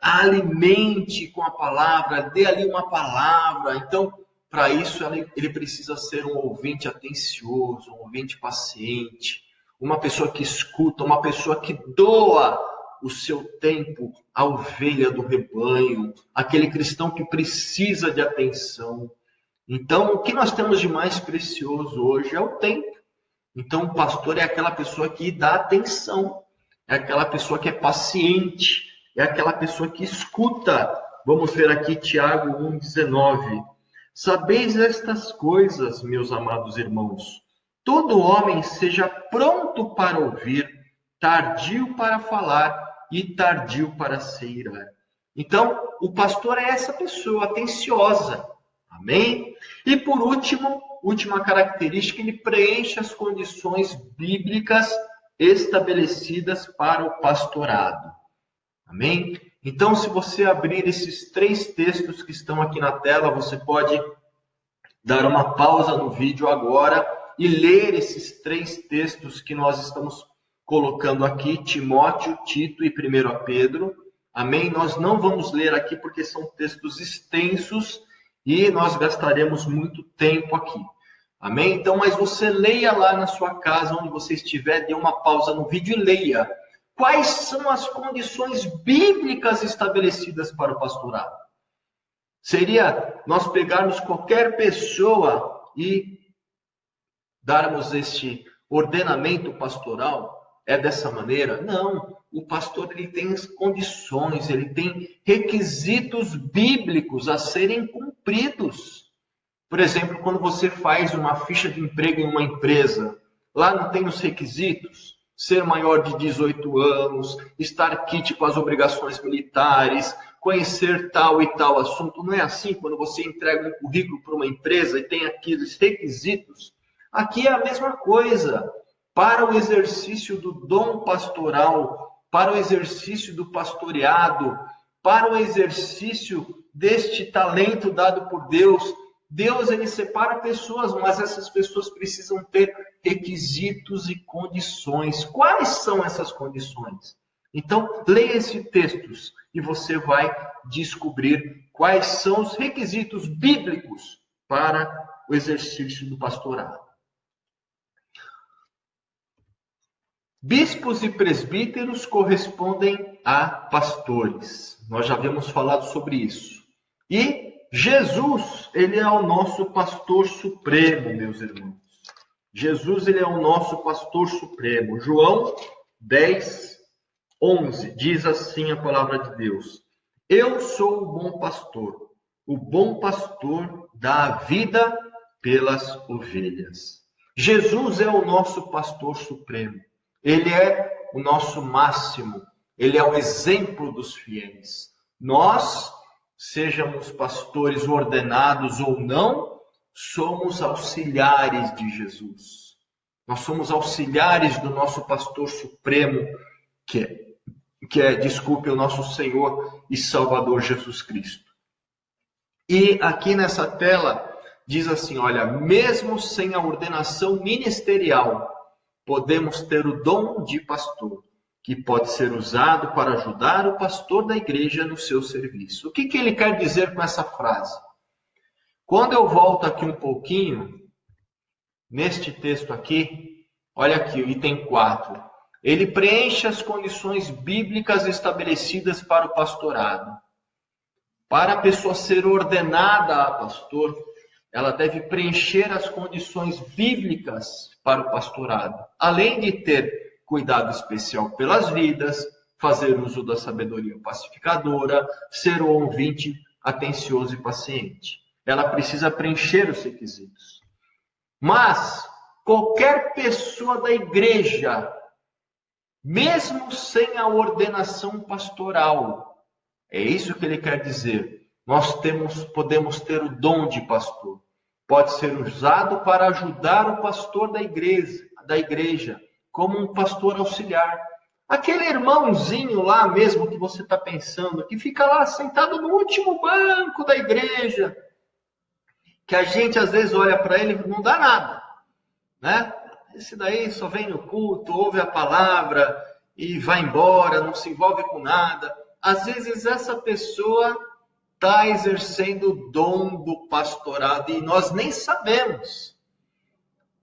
a alimente com a palavra, dê ali uma palavra. Então, para isso, ele precisa ser um ouvinte atencioso, um ouvinte paciente, uma pessoa que escuta, uma pessoa que doa o seu tempo à ovelha do rebanho, aquele cristão que precisa de atenção. Então, o que nós temos de mais precioso hoje é o tempo. Então, o pastor é aquela pessoa que dá atenção, é aquela pessoa que é paciente, é aquela pessoa que escuta. Vamos ver aqui Tiago 1,19. Sabeis estas coisas, meus amados irmãos. Todo homem seja pronto para ouvir, tardio para falar e tardio para se irar. Então, o pastor é essa pessoa atenciosa. Amém? E por último, última característica, ele preenche as condições bíblicas estabelecidas para o pastorado. Amém? Então, se você abrir esses 3 textos que estão aqui na tela, você pode dar uma pausa no vídeo agora e ler esses 3 textos que nós estamos colocando aqui Timóteo, Tito e 1 Pedro. Amém? Nós não vamos ler aqui porque são textos extensos e nós gastaremos muito tempo aqui. Amém? Então, mas você leia lá na sua casa, onde você estiver, dê uma pausa no vídeo e leia. Quais são as condições bíblicas estabelecidas para o pastorado? Seria nós pegarmos qualquer pessoa e darmos este ordenamento pastoral? É dessa maneira? Não. O pastor ele tem condições, ele tem requisitos bíblicos a serem cumpridos. Por exemplo, quando você faz uma ficha de emprego em uma empresa, lá não tem os requisitos? Ser maior de 18 anos, estar quite com as obrigações militares, conhecer tal e tal assunto. Não é assim quando você entrega um currículo para uma empresa e tem aqueles requisitos? Aqui é a mesma coisa. Para o exercício do dom pastoral, para o exercício do pastoreado, para o exercício deste talento dado por Deus, Deus ele separa pessoas, mas essas pessoas precisam ter requisitos e condições. Quais são essas condições? Então, leia esses textos e você vai descobrir quais são os requisitos bíblicos para o exercício do pastorado. Bispos e presbíteros correspondem a pastores. Nós já havíamos falado sobre isso. E Jesus, ele é o nosso pastor supremo, meus irmãos. Jesus, ele é o nosso pastor supremo. João 10, 11, diz assim a palavra de Deus: Eu sou o bom pastor. O bom pastor dá a vida pelas ovelhas. Jesus é o nosso pastor supremo. Ele é o nosso máximo. Ele é o exemplo dos fiéis. Nós, sejamos pastores ordenados ou não, somos auxiliares de Jesus. Nós somos auxiliares do nosso pastor supremo, que é, desculpe, o nosso Senhor e Salvador Jesus Cristo. E aqui nessa tela diz assim, olha, mesmo sem a ordenação ministerial, podemos ter o dom de pastor, que pode ser usado para ajudar o pastor da igreja no seu serviço. O que ele quer dizer com essa frase? Quando eu volto aqui um pouquinho, neste texto aqui, olha aqui, o item 4. Ele preenche as condições bíblicas estabelecidas para o pastorado. Para a pessoa ser ordenada a pastor, ela deve preencher as condições bíblicas para o pastorado. Além de ter cuidado especial pelas vidas, fazer uso da sabedoria pacificadora, ser um ouvinte atencioso e paciente. Ela precisa preencher os requisitos. Mas qualquer pessoa da igreja, mesmo sem a ordenação pastoral, é isso que ele quer dizer. Nós podemos ter o dom de pastor. Pode ser usado para ajudar o pastor da igreja, como um pastor auxiliar. Aquele irmãozinho lá mesmo que você está pensando, que fica lá sentado no último banco da igreja, que a gente às vezes olha para ele e não dá nada, né? Esse daí só vem no culto, ouve a palavra e vai embora, não se envolve com nada. Às vezes essa pessoa está exercendo o dom do pastorado e nós nem sabemos.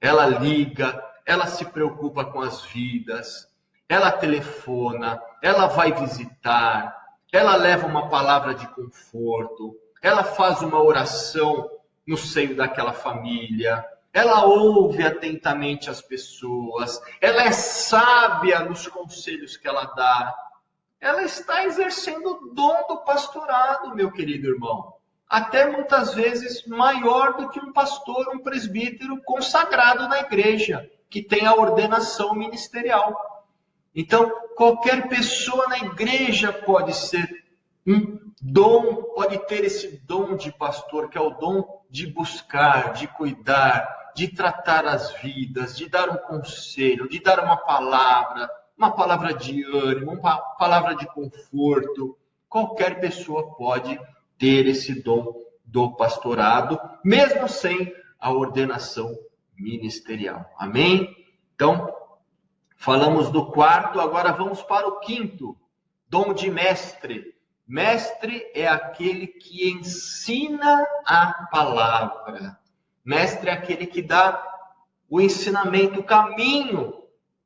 Ela liga, ela se preocupa com as vidas, ela telefona, ela vai visitar, ela leva uma palavra de conforto, ela faz uma oração no seio daquela família, ela ouve atentamente as pessoas, ela é sábia nos conselhos que ela dá. Ela está exercendo o dom do pastorado, meu querido irmão. Até muitas vezes maior do que um pastor, um presbítero consagrado na igreja, que tem a ordenação ministerial. Então, qualquer pessoa na igreja pode ser um dom, pode ter esse dom de pastor, que é o dom de buscar, de cuidar, de tratar as vidas, de dar um conselho, de dar uma palavra de ânimo, uma palavra de conforto. Qualquer pessoa pode ter esse dom do pastorado, mesmo sem a ordenação ministerial. Amém? Então, Falamos do quarto, agora vamos para o quinto, dom de mestre. Mestre é aquele que ensina a palavra. Mestre é aquele que dá o ensinamento, o caminho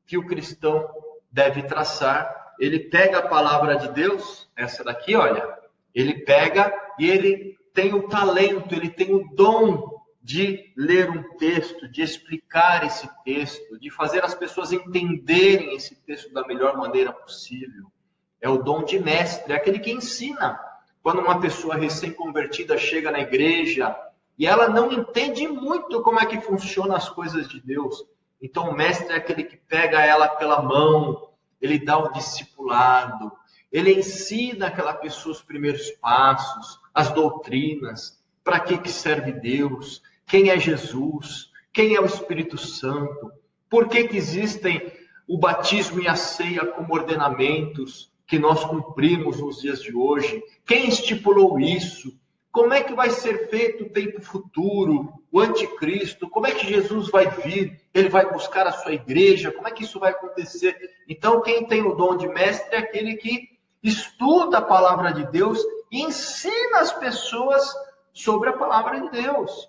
que o cristão deve traçar. Ele pega a palavra de Deus, essa daqui, olha, ele pega e ele tem o talento, ele tem o dom de ler um texto, de explicar esse texto, de fazer as pessoas entenderem esse texto da melhor maneira possível. É o dom de mestre, é aquele que ensina. Quando uma pessoa recém-convertida chega na igreja e ela não entende muito como é que funcionam as coisas de Deus, então o mestre é aquele que pega ela pela mão, ele dá o discipulado, ele ensina aquela pessoa os primeiros passos, as doutrinas, para que serve Deus, quem é Jesus, quem é o Espírito Santo, por que existem o batismo e a ceia como ordenamentos que nós cumprimos nos dias de hoje, quem estipulou isso, como é que vai ser feito o tempo futuro, o anticristo, como é que Jesus vai vir, ele vai buscar a sua igreja, como é que isso vai acontecer? Então, quem tem o dom de mestre é aquele que estuda a palavra de Deus e ensina as pessoas sobre a palavra de Deus.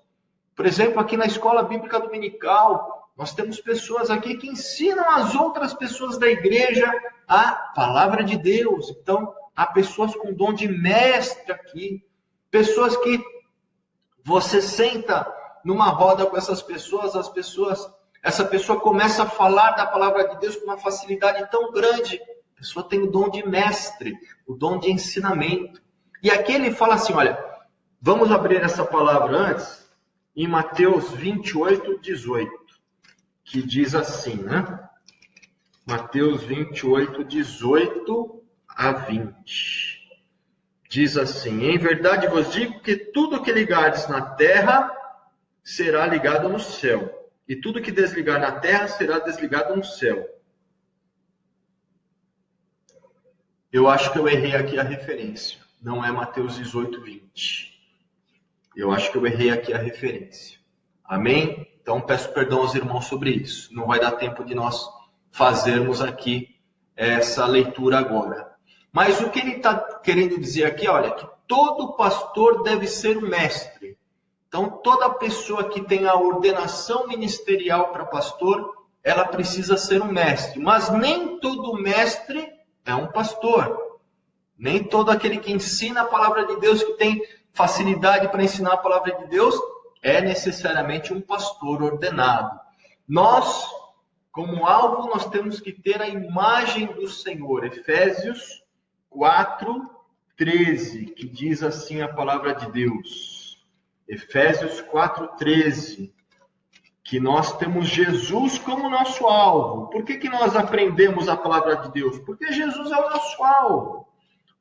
Por exemplo, aqui na Escola Bíblica Dominical, nós temos pessoas aqui que ensinam as outras pessoas da igreja a palavra de Deus. Então, há pessoas com dom de mestre aqui, pessoas que você senta numa roda com essas pessoas, essa pessoa começa a falar da palavra de Deus com uma facilidade tão grande. A pessoa tem o dom de mestre, o dom de ensinamento. E aqui ele fala assim, olha, vamos abrir essa palavra antes, em Mateus 28, 18, que diz assim, né? Mateus 28, 18 a 20. Diz assim, em verdade vos digo que tudo que ligardes na terra será ligado no céu, e tudo que desligar na terra será desligado no céu. Eu acho que eu errei aqui a referência, não é Mateus 18, 20. Eu acho que eu errei aqui a referência. Amém? Então, peço perdão aos irmãos sobre isso. Não vai dar tempo de nós fazermos aqui essa leitura agora. Mas o que ele está querendo dizer aqui, olha, que todo pastor deve ser um mestre. Então, toda pessoa que tem a ordenação ministerial para pastor, ela precisa ser um mestre. Mas nem todo mestre é um pastor. Nem todo aquele que ensina a palavra de Deus, que tem facilidade para ensinar a palavra de Deus, é necessariamente um pastor ordenado. Nós, como alvo, nós temos que ter a imagem do Senhor. Efésios 4, 13, que diz assim a palavra de Deus. Efésios 4, 13, que nós temos Jesus como nosso alvo. Por que nós aprendemos a palavra de Deus? Porque Jesus é o nosso alvo.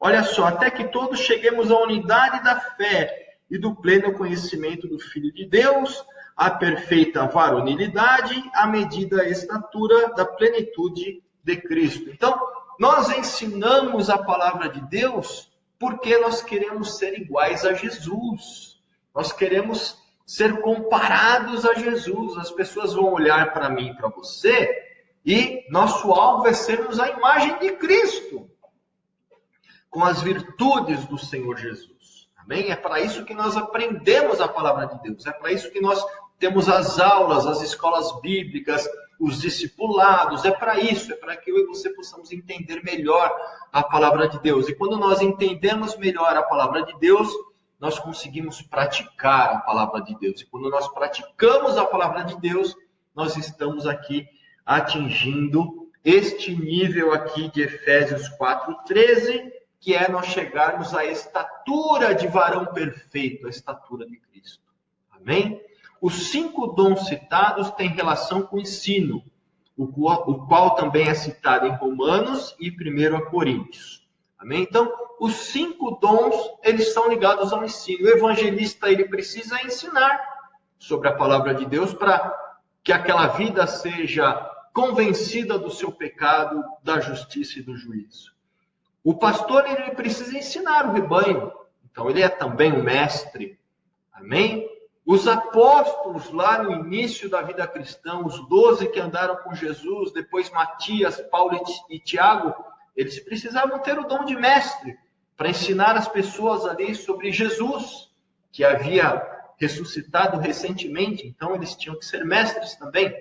Olha só, até que todos cheguemos à unidade da fé e do pleno conhecimento do Filho de Deus, à perfeita varonilidade, à medida da estatura da plenitude de Cristo. Então, nós ensinamos a palavra de Deus porque nós queremos ser iguais a Jesus. Nós queremos ser comparados a Jesus. As pessoas vão olhar para mim e para você e nosso alvo é sermos a imagem de Cristo, com as virtudes do Senhor Jesus. Amém? É para isso que nós aprendemos a palavra de Deus. É para isso que nós temos as aulas, as escolas bíblicas, os discipulados. É para isso, é para que eu e você possamos entender melhor a palavra de Deus. E quando nós entendemos melhor a palavra de Deus, nós conseguimos praticar a palavra de Deus. E quando nós praticamos a palavra de Deus, nós estamos aqui atingindo este nível aqui de Efésios 4:13, que é nós chegarmos à estatura de varão perfeito, a estatura de Cristo. Amém? Os 5 dons citados têm relação com o ensino, o qual também é citado em Romanos e 1 Coríntios. Amém? Então, os 5 dons, eles são ligados ao ensino. O evangelista, ele precisa ensinar sobre a palavra de Deus para que aquela vida seja convencida do seu pecado, da justiça e do juízo. O pastor, ele precisa ensinar o rebanho. Então, ele é também um mestre. Amém? Os apóstolos lá no início da vida cristã, os 12 que andaram com Jesus, depois Matias, Paulo e Tiago, eles precisavam ter o dom de mestre para ensinar as pessoas ali sobre Jesus, que havia ressuscitado recentemente. Então, eles tinham que ser mestres também.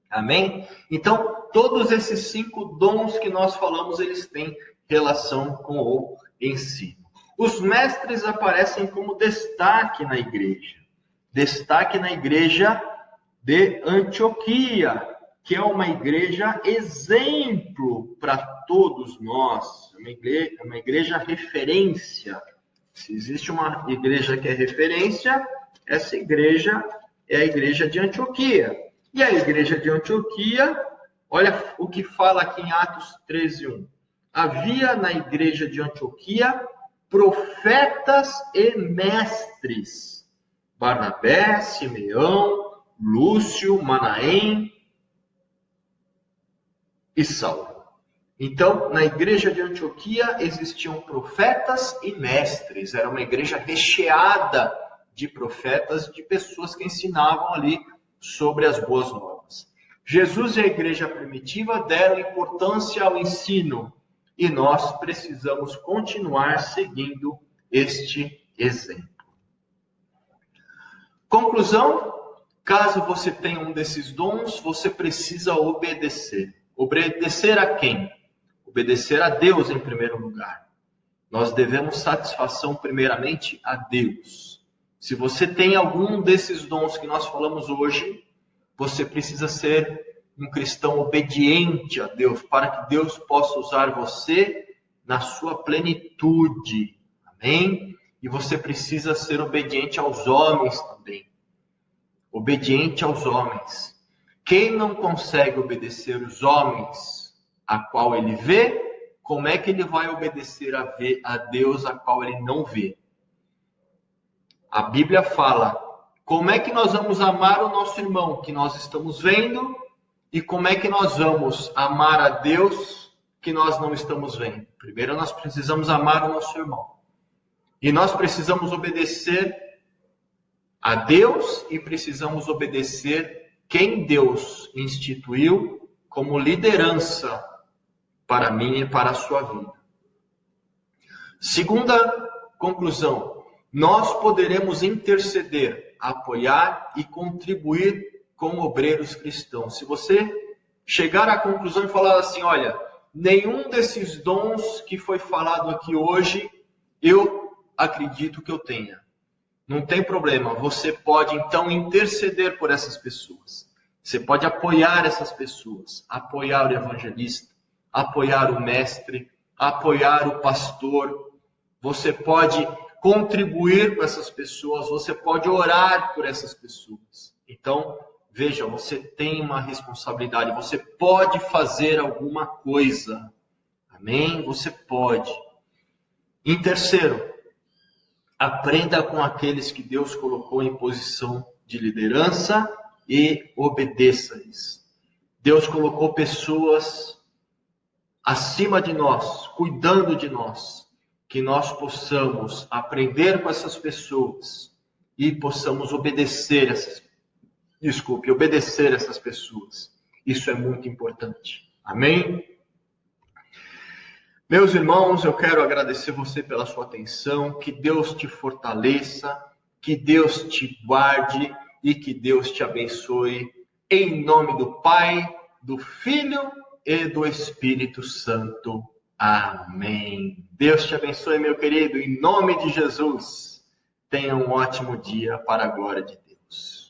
Amém? Então, todos esses 5 dons que nós falamos, eles têm relação com o ensino. Os mestres aparecem como destaque na igreja. Destaque na igreja de Antioquia, que é uma igreja exemplo para todos nós. Uma igreja referência. Se existe uma igreja que é referência, essa igreja é a igreja de Antioquia. E a igreja de Antioquia, olha o que fala aqui em Atos 13:1. Havia na igreja de Antioquia profetas e mestres. Barnabé, Simeão, Lúcio, Manaém e Saulo. Então, na igreja de Antioquia existiam profetas e mestres. Era uma igreja recheada de profetas, de pessoas que ensinavam ali sobre as boas novas. Jesus e a igreja primitiva deram importância ao ensino e nós precisamos continuar seguindo este exemplo. Conclusão: caso você tenha um desses dons, você precisa obedecer. Obedecer a quem? Obedecer a Deus em primeiro lugar. Nós devemos satisfação primeiramente a Deus. Se você tem algum desses dons que nós falamos hoje, você precisa ser um cristão obediente a Deus, para que Deus possa usar você na sua plenitude. Amém? E você precisa ser obediente aos homens também. Obediente aos homens. Quem não consegue obedecer os homens a qual ele vê, como é que ele vai obedecer a Deus a qual ele não vê? A Bíblia fala, como é que nós vamos amar o nosso irmão que nós estamos vendo e como é que nós vamos amar a Deus que nós não estamos vendo? Primeiro nós precisamos amar o nosso irmão. E nós precisamos obedecer a Deus e precisamos obedecer quem Deus instituiu como liderança para mim e para a sua vida. Segunda conclusão, nós poderemos interceder, apoiar e contribuir com obreiros cristãos. Se você chegar à conclusão e falar assim, olha, nenhum desses dons que foi falado aqui hoje, eu acredito que eu tenha. Não tem problema, você pode então interceder por essas pessoas. Você pode apoiar essas pessoas, apoiar o evangelista, apoiar o mestre, apoiar o pastor. Você pode contribuir com essas pessoas, você pode orar por essas pessoas. Então, veja, você tem uma responsabilidade, você pode fazer alguma coisa. Amém? Você pode. Em terceiro, aprenda com aqueles que Deus colocou em posição de liderança e obedeça-lhes. Deus colocou pessoas acima de nós, cuidando de nós, que nós possamos aprender com essas pessoas e possamos obedecer essas pessoas. Isso é muito importante. Amém? Meus irmãos, eu quero agradecer você pela sua atenção, que Deus te fortaleça, que Deus te guarde e que Deus te abençoe, em nome do Pai, do Filho e do Espírito Santo. Amém. Deus te abençoe, meu querido, em nome de Jesus. Tenha um ótimo dia para a glória de Deus.